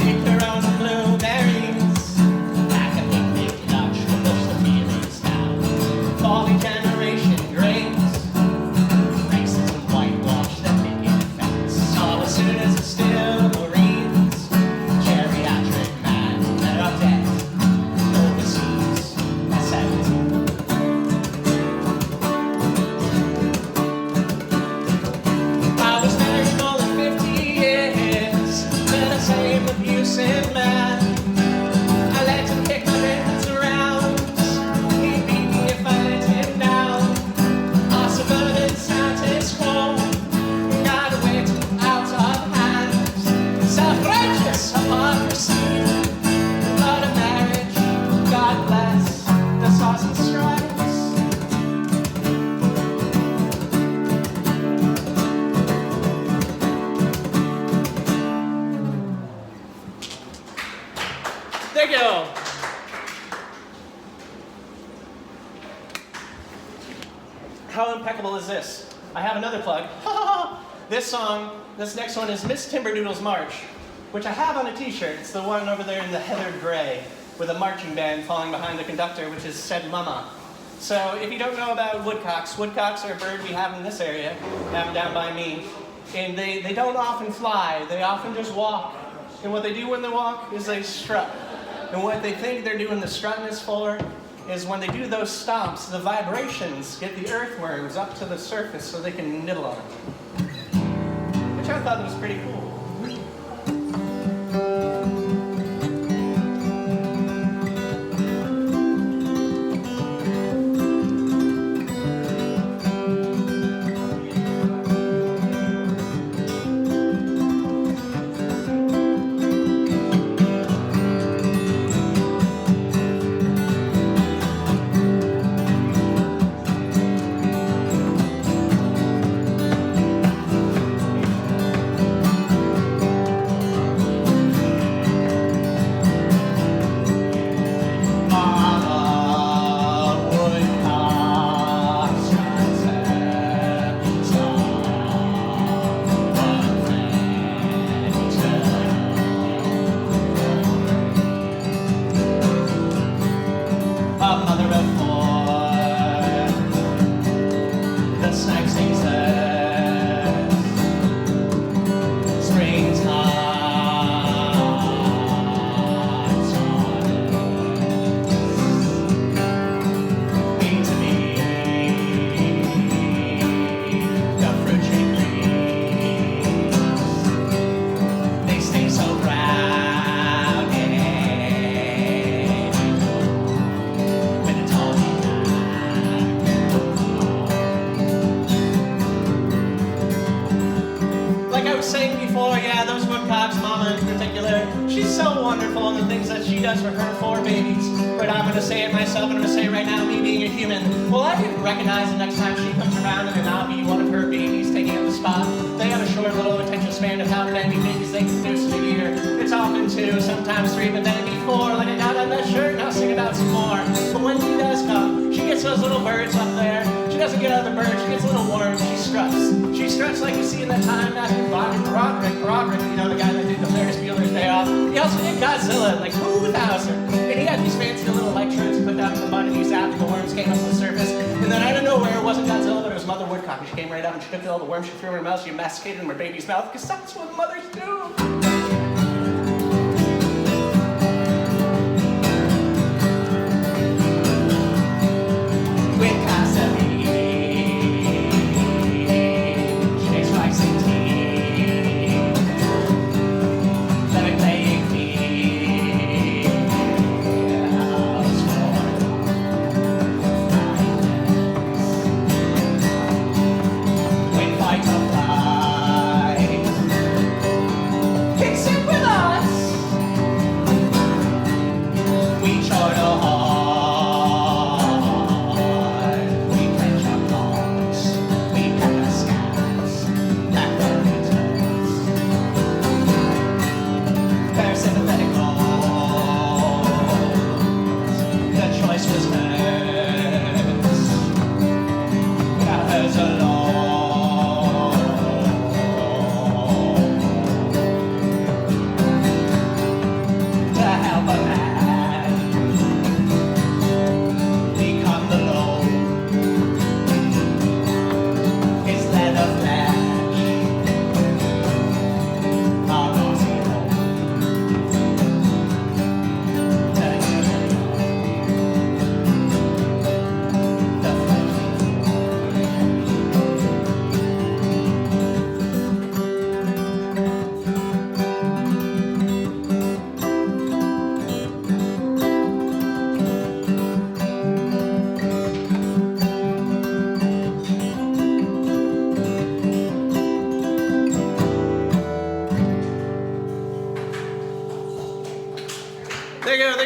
Pick their own blueberries, pack a picnic lunch to push the feelings down. Falling generation grains, racism whitewash the picket fence. All as soon as it's still Marines, geriatric men that are dead overseas at 17. I was married more than 50 years to the same abusive man. I let him kick my hands around. He'd beat me if I let him down. Our suburban status quo got away out of hand. Self-righteous hypocrisy, but a marriage got There you go. How impeccable is this? I have another plug. This next one is Miss Timberdoodle's March, which I have on a t-shirt. It's the one over there in the heathered gray with a marching band falling behind the conductor, which is said mama. So if you don't know about woodcocks are a bird we have in this area, down by me. And they don't often fly, they often just walk. And what they do when they walk is they strut. And what they think they're doing the strutness for is when they do those stomps, the vibrations get the earthworms up to the surface so they can nibble on them. Which I thought was pretty cool. For her 4 babies, but I'm going to say it myself, and I'm going to say it right now, me being a human. Well, I didn't recognize the next time she comes around and I'll be one of her babies taking up the spot. They have a short little attention span of how many babies they can produce in a year. It's often 2, sometimes 3, but then it'd be 4, like I got on that shirt, and I'll sing about some more. But when she does come, she gets those little birds up there. She doesn't get other birds, she gets little worms, she struts. She struts like you see in that time Matthew Broderick, you know, the guy that did the Ferris Bueller's Day Off. He also did Godzilla in like 2000. And he had these fancy little electrodes he put down in the mud, and he zapped, and the worms came up to the surface. And then out of nowhere, it wasn't Godzilla, but it was Mother Woodcock. And she came right up and she took all the worms, she threw them in her mouth, she masticated them in her baby's mouth, because that's what mothers do.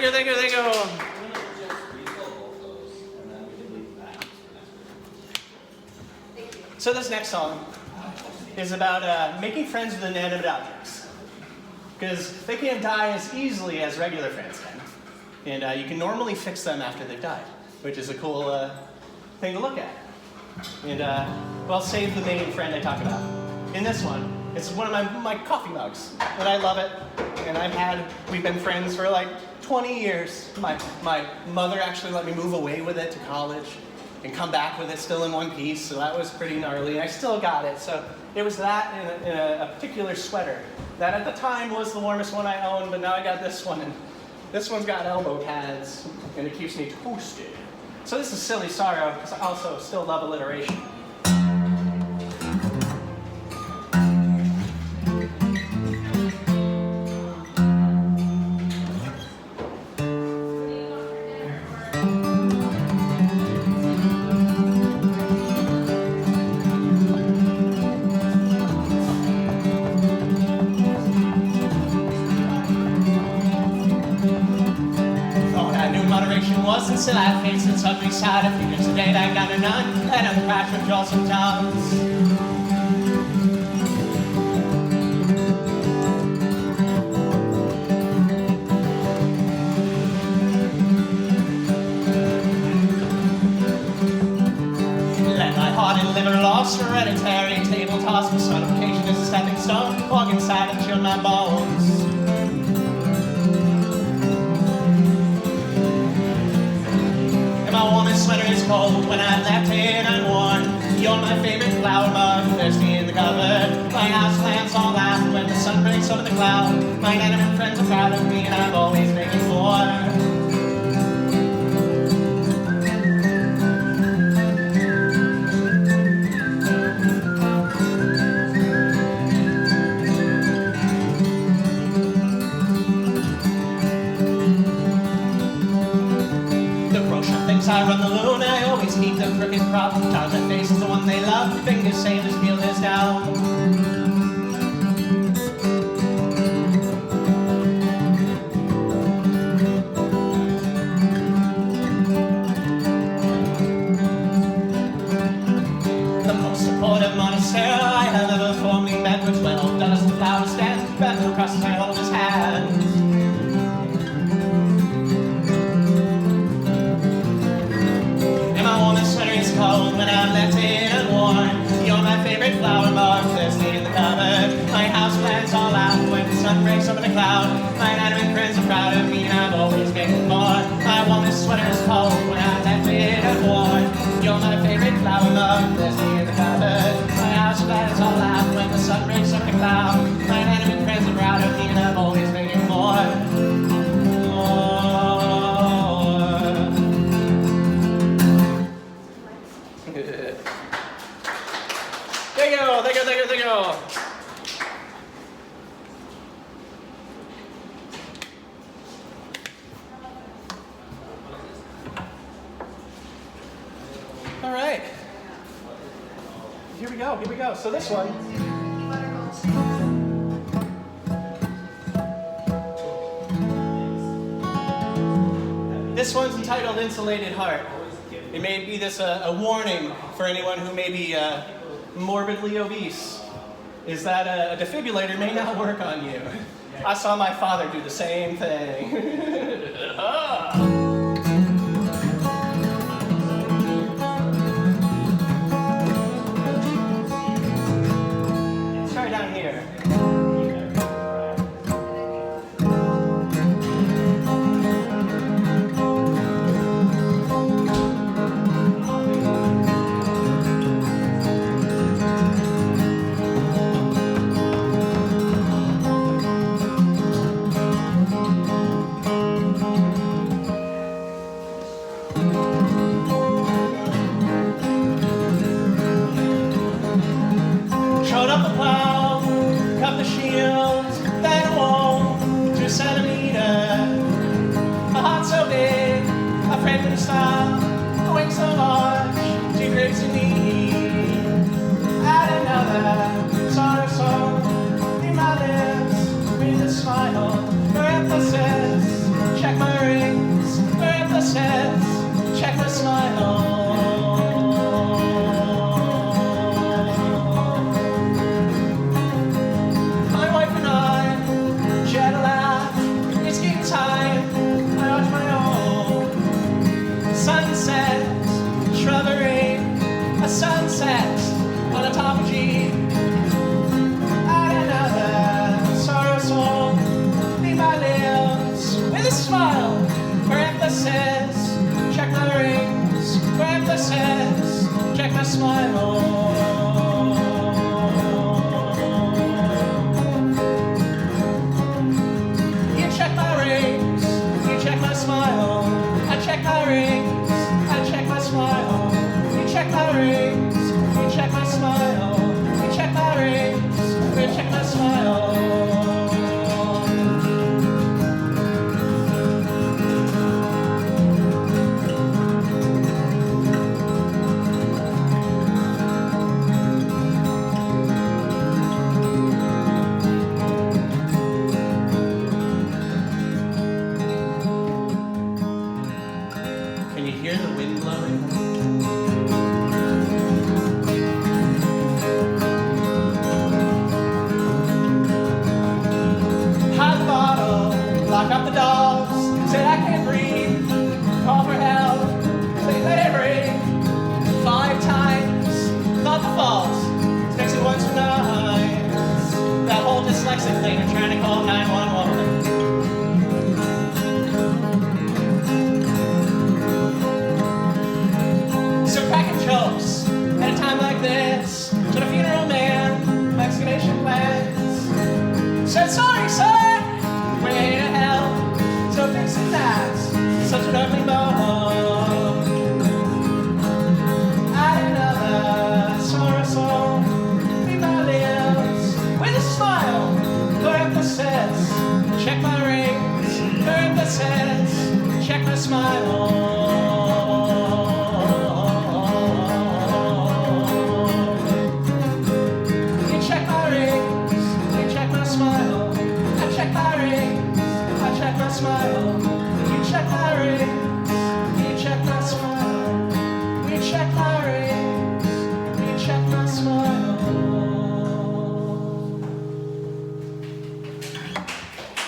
There you go. So this next song is about making friends with inanimate objects. because they can't die as easily as regular fans can. And you can normally fix them after they've died, which is a cool thing to look at. And well, save the main friend I talk about. In this one, it's one of my coffee mugs, and I love it. And we've been friends for like 20 years. My mother actually let me move away with it to college and come back with it still in one piece, so that was pretty gnarly, and I still got it. So it was that in a particular sweater that at the time was the warmest one I owned, but now I got this one, and this one's got elbow pads, and it keeps me toasted. So this is Silly Sorrow, because I also still love alliteration. Until I face its ugly side, a few years a day I got a none, and I'm crash with jaws and tongues. Let my heart and liver lost, hereditary table toss, personification is a stepping stone, walk inside and chill my bones. My warmest sweater is cold when I left it unworn. You're my favorite flower bud, thirsty in the cupboard. My house plants all laugh when the sun breaks over the cloud. My inanimate friends are proud of me and I'm always making more. I run the loon, I always keep the crooked crop. Times I face is the one they love, fingers sailors peel this down. The most supportive monastery I have ever formerly met, with 12 dozen flowers stand, bent across as I hold his hand. Cold when I'm left it unworn. You're my favorite flower bud, thirsty in the cupboard. My house plants all out when the sun breaks over the cloud. My inanimate friends are proud of me and I'm always making more. My warmest sweater is cold when I'm left it unworn. You're my favorite flower bud, thirsty in the cupboard. My house plants all out when the sun breaks over the cloud. My inanimate friends are proud of me and I'm always making more. There you go. All right. Here we go. So this one. This one's entitled Insulated Heart. It may be a warning for anyone who may be morbidly obese, is that a defibrillator may not work on you. I saw my father do the same thing. Let's try down here. smile, for emphasis. Check my rings, for emphasis. Check my smile. You check my rings, you check my smile. I check my rings, I check my smile. You check my rings, you check my smile. You check my rings, you check my smile.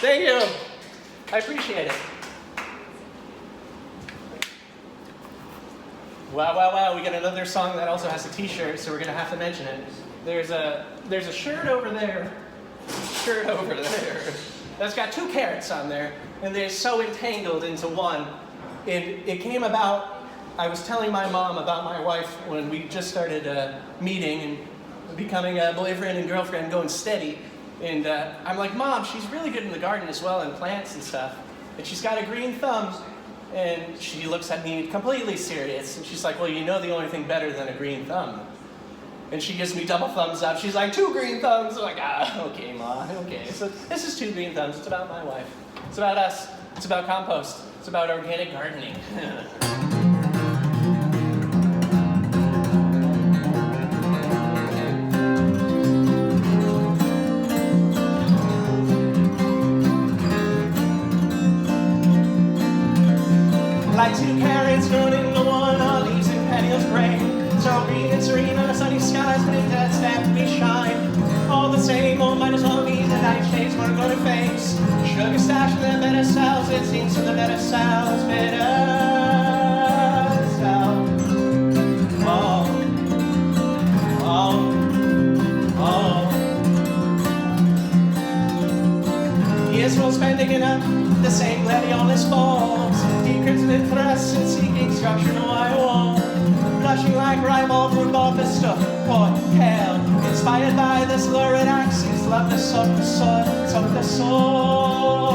Thank you. I appreciate it. Wow, wow, wow. We got another song that also has a t-shirt, so we're going to have to mention it. There's a shirt over there. That's got 2 carrots on there, and they're so entangled into one. It came about, I was telling my mom about my wife when we just started meeting and becoming a boyfriend and girlfriend, going steady. And I'm like, Mom, she's really good in the garden as well, and plants and stuff. And she's got a green thumb. And she looks at me completely serious. And she's like, well, you know the only thing better than a green thumb. And she gives me double thumbs up. She's like, 2 green thumbs. I'm like, okay, Ma, okay. So this is 2 green thumbs. It's about my wife. It's about us. It's about compost. It's about organic gardening. Like 2 carrots grown into one, all leaves and petals gray. So green and serene on a sunny skies, beneath that stamp we shine. All the same, oh, might as well be the nightshades we're going to face. Sugar stash in the better cells, it seems to the better cells, better cells. Oh, oh, oh. Years we'll spend digging up the same gladiolus balls, deep crimson thrusts and seeking structure in a wire wall, blushing like rival fruit ball for stuff or hell, inspired by this lurid axis, love the soul, the soul, soul, the soul.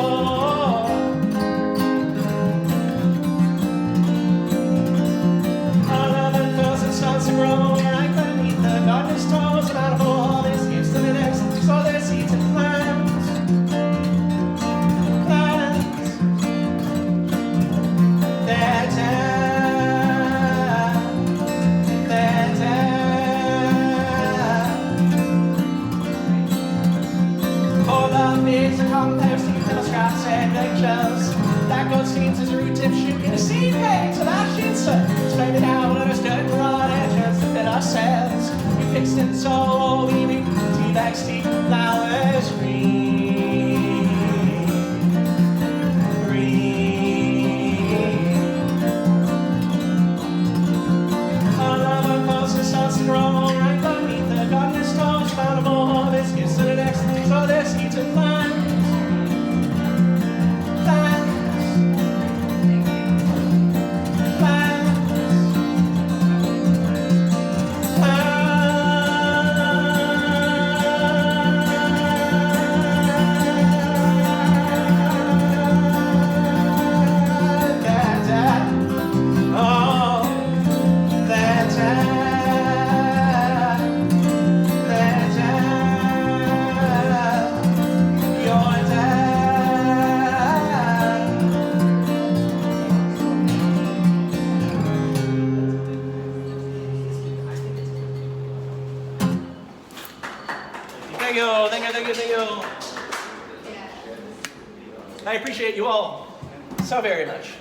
Our love unfurls and starts to grow right beneath the gardener's toes, and out of all this gives to the next, so their seeds and plants. That goat seeds his root tip shooting a seed bag to that shit, spread it out on our stud rod edges to fit ourselves. We fixed it so we make tea bags, tea flowers green, green. Our love unfolds and starts to grow right beneath the gardener's toes. Found a more biscuits to the next, so there's seeds and plants. I appreciate you all so very much.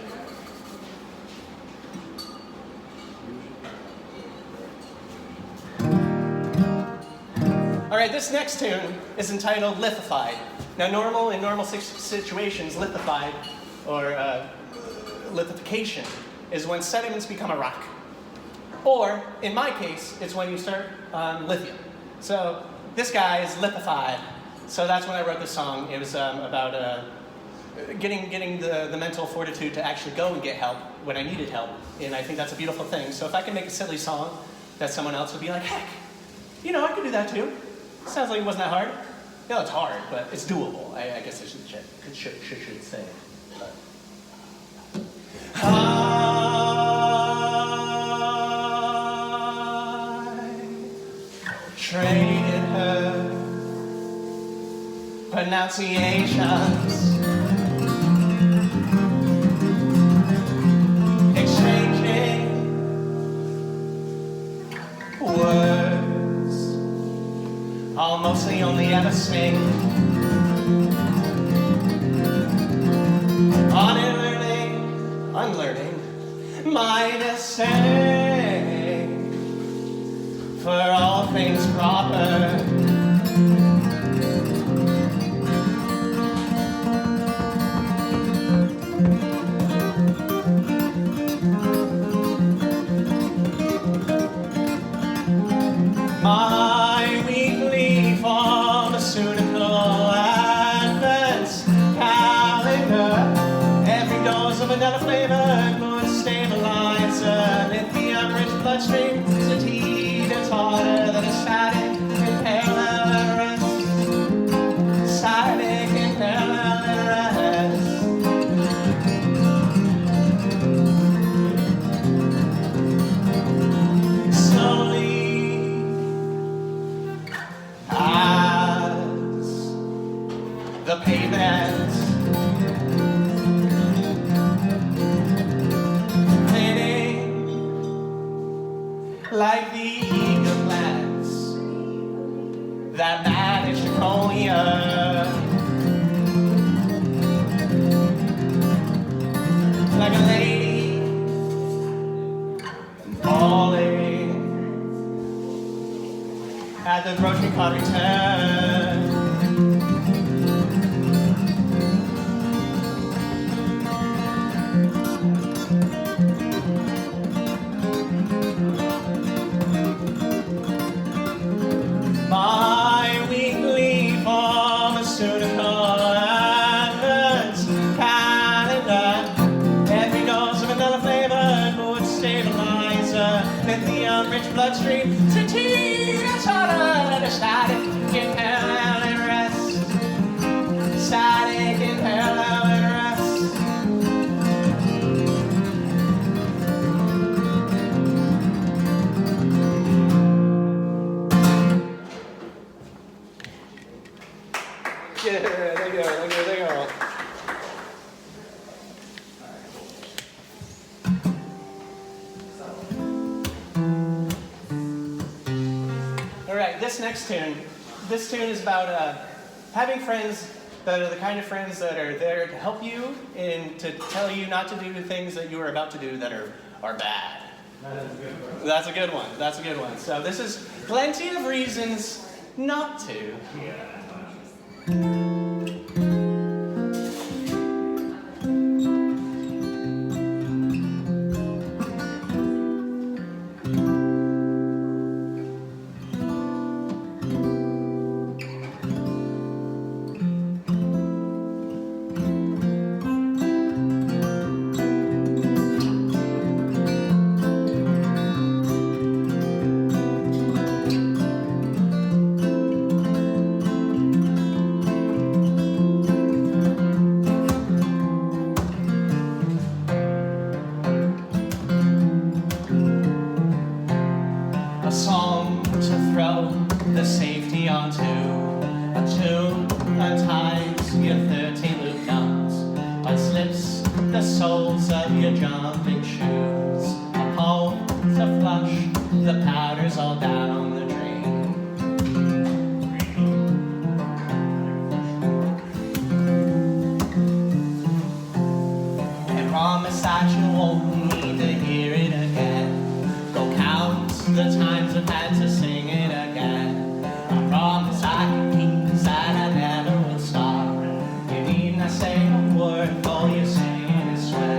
All right, this next tune is entitled Lithified. Now, in normal situations, lithified, or lithification, is when sediments become a rock. Or, in my case, it's when you start lithium. So, this guy is lithified. So that's when I wrote this song. It was about getting the mental fortitude to actually go and get help when I needed help. And I think that's a beautiful thing. So if I can make a silly song that someone else would be like, heck, I could do that too. Sounds like it wasn't that hard. It's hard, but it's doable. I guess I should say. But. I traded her pronunciations, exchanging words, almost the only ever sing. On unlearning my mistake, for all things proper. My weekly pharmaceutical advents calendar, every dose of vanilla flavored mood stabilizer, lithium-rich bloodstream, fatigue that's harder than a static in parallel rest, static in parallel rest. Slowly, as the pavement like the eager plants that managed to Konya, like a lady falling at the grocery cart return. My weekly pharmaceutical advents calendar, every dose of vanilla flavored mood stabilizer, lithium-rich bloodstream, fatigue that's harder than a static in parallel and rest, static in parallel and rest. Yeah, there you go. All right, this tune is about having friends that are the kind of friends that are there to help you and to tell you not to do things that you are about to do that are bad. That's a good one. That's a good one. So this is plenty of reasons not to. promise that you won't need to hear it again. Go count the times I've had to sing it again. I promise I can keep this, that I never will stop. You need not say a word, all you're saying is swear.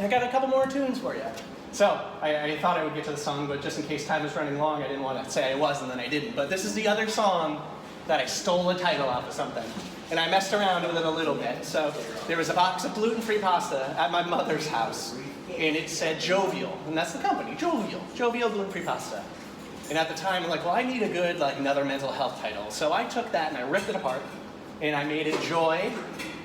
I got a couple more tunes for you. So, I thought I would get to the song, but just in case time was running long, I didn't want to say I was, and then I didn't. But this is the other song that I stole a title off of something. And I messed around with it a little bit. So, there was a box of gluten-free pasta at my mother's house, and it said Jovial, and that's the company, Jovial gluten-free pasta. And at the time, I'm like, well, I need a good, another mental health title. So I took that and I ripped it apart, and I made it Joy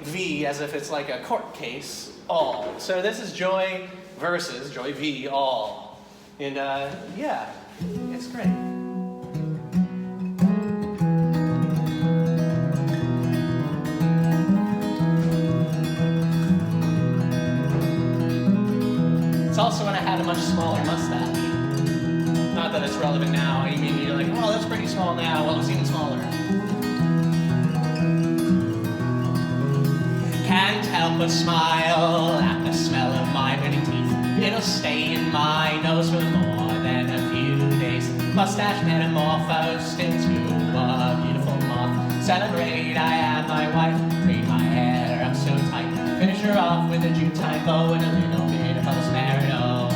V, as if it's like a court case, all. So this is Joy versus Joy V, all. And yeah, it's great. It's also when I had a much smaller mustache. Not that it's relevant now. I mean, you're like, oh, that's pretty small now. Well, it was even smaller. Can't help but smile at the smell of my winning teeth. It'll stay in my nose for more than a few days. Mustache metamorphosed into a beautiful moth. Celebrate, I am my wife. Braid my hair up so tight. Finish her off with a jute tie bow and a little bit of rosmarino.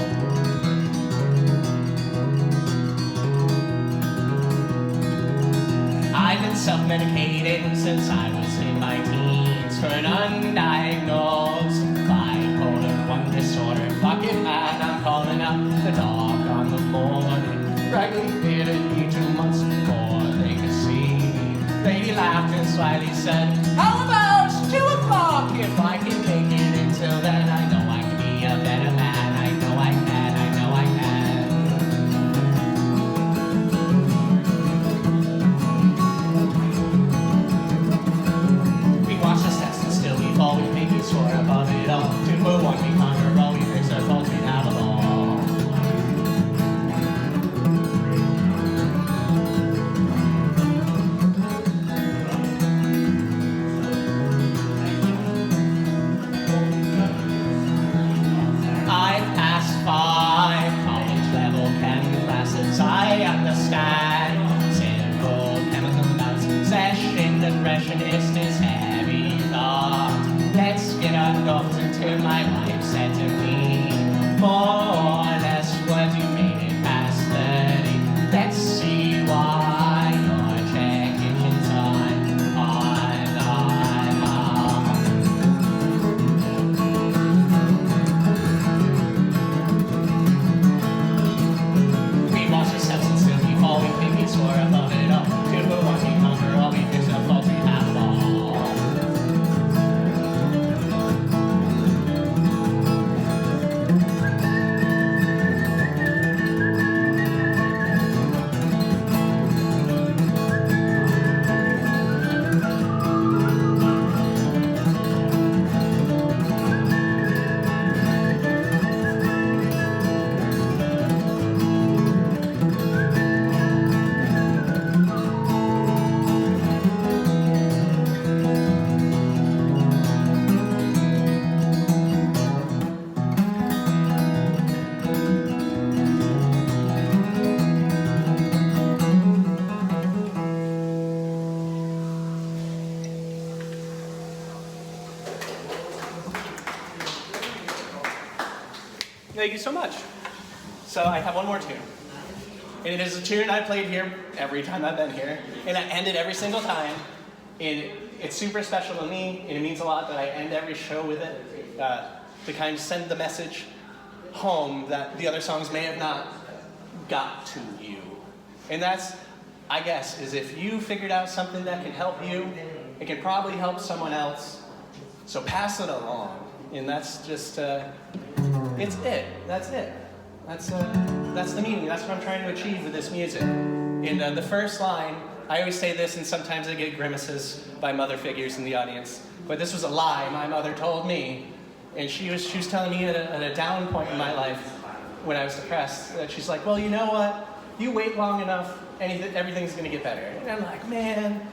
I've been self-medicating since I was in my teens for an undiagnosed bipolar 1 disorder. Fuck it, man, I'm calling up the dog on the morning. Regularly fitted me 2 months before they could see me. Lady laughed and slyly said, how about 2 o'clock? If I can make it until then, I know I can be a better man. I know I can, I know I can. We think it's soar above it all. 2 for 1, we conquer all. We fix our faults, we have a ball. as I understand. Simple chemical amounts, session aggressionist is heavy thought. Let's get our thoughts into my wife said to me. More or less words you made it past 30. Let's see why your check engine's on. We wash ourselves in silky fall, we think it's for above it all. Till we're walking over all we fix the faults we have all. Thank you so much. So I have one more tune. And it is a tune I played here every time I've been here. And I end it every single time. And it's super special to me, and it means a lot that I end every show with it to kind of send the message home that the other songs may have not got to you. And that's, I guess, is if you figured out something that can help you, it can probably help someone else. So pass it along. And that's just, it's it. That's it. That's the meaning. That's what I'm trying to achieve with this music. And the first line, I always say this, and sometimes I get grimaces by mother figures in the audience. But this was a lie my mother told me, and she was telling me at a down point in my life when I was depressed that she's like, well, you know what? You wait long enough, everything's gonna get better. And I'm like, man,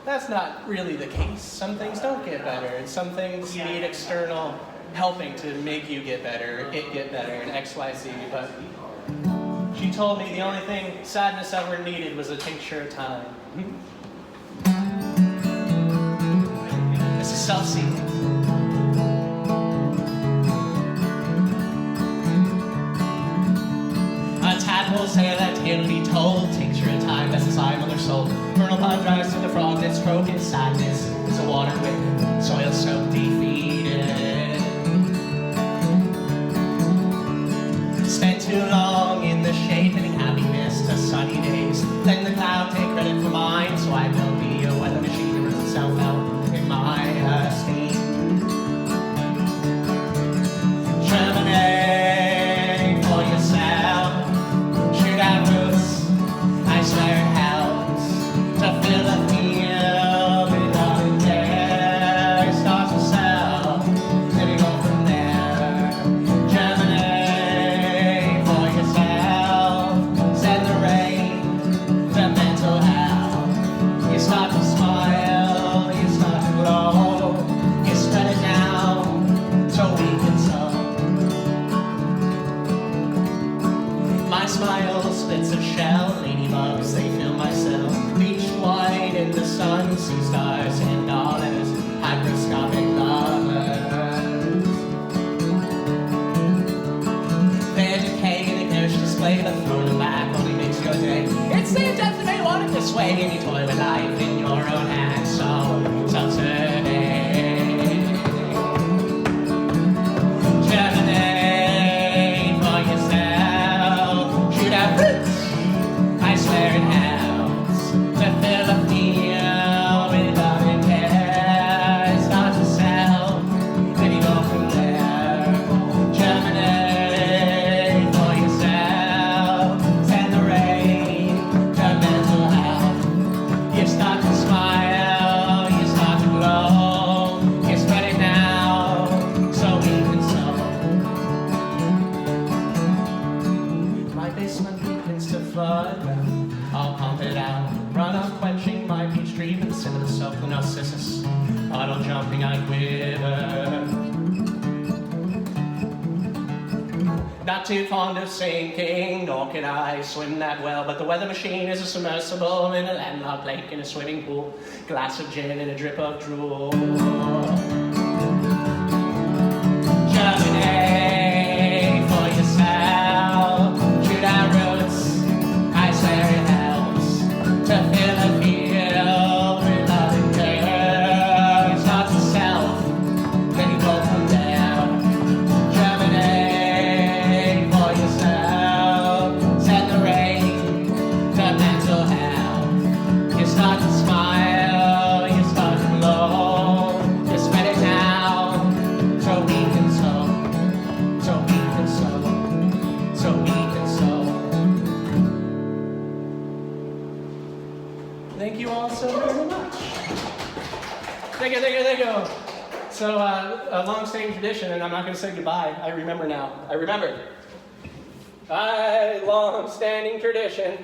that's not really the case. Some things don't get better, and some things need external helping to make you get better, it get better, and X, Y, Z. But she told me the only thing sadness ever needed was a tincture of time. This is self-seeking. A tadpole's say that tale be told. Tincture of time, that's the sign of their soul. Vernal pond dries to the frog that's broken. Sadness is a water wind, soil soaked, defeated. Spent too long in the shade, bringing happiness to sunny days. Then the cloud take credit for mine, so I will be a weather machine that runs itself out in my esteem. Germinate for yourself. Shoot out roots, I swear it helps to fill a field with all in there. It starts to sell, then we go from there. Germinate for yourself. Send the rain to mental health. You start to smile, you start to glow. You spread it down so we can sow. My smile splits a shell, ladybugs, they fill my cell. Beach white in the sun, sea stars and dollars, hygroscopic lovers. They're decaying, the cash display, but throwing them back only makes your day. It's the death that they want it this way, and you toy with life in your own hands, so self-serving. Germinate for yourself. Shoot out roots, I swear it helps to fill a field with love and care. Start to sell, then you go from there. Germinate for yourself. Send the rain to mental health. You start to smile, you start to glow. You spread it now, so we can sow. My basement begins to flood. I'll pump it out. Run off quenching my peach tree with the scent of the soap, the narcissus. Puddle jumping, I quiver. Not too fond of sinking, nor can I swim that well, but the weather machine is a submersible in a landlocked lake in a swimming pool, glass of gin and a drip of drool. Germinate for yourself, shoot out roots, I swear it helps to fill a field with love and care. It starts with self, then you go from there. Germinate for yourself, send the rain to mental health. You start to smile, you start to glow, you spread it down, so we can sow, so we can sow, so we can sow. Thank you all so very much. Thank you, thank you, thank you. So, a long-standing tradition, and I'm not going to say goodbye. I remember now. I remember. Long-standing tradition.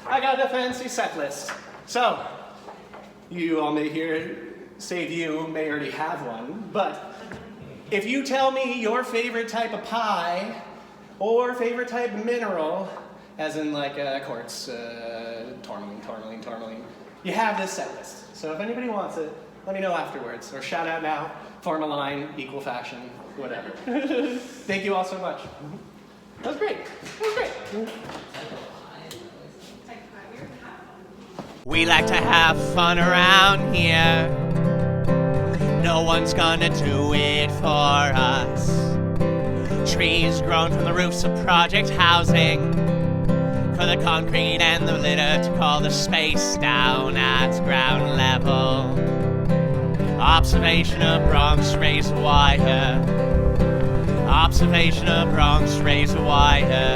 I got a fancy set list. So, you all may hear, save you, may already have one, but if you tell me your favorite type of pie or favorite type of mineral, as in like quartz, tourmaline, you have this set list. So if anybody wants it, let me know afterwards, or shout out now, form a line, equal fashion, whatever. Thank you all so much. That was great. That was great. We like to have fun around here. No one's gonna do it for us. Trees grown from the roofs of project housing, for the concrete and the litter to call the space down at ground level. Observation of Bronx razor wire. Observation of Bronx razor wire.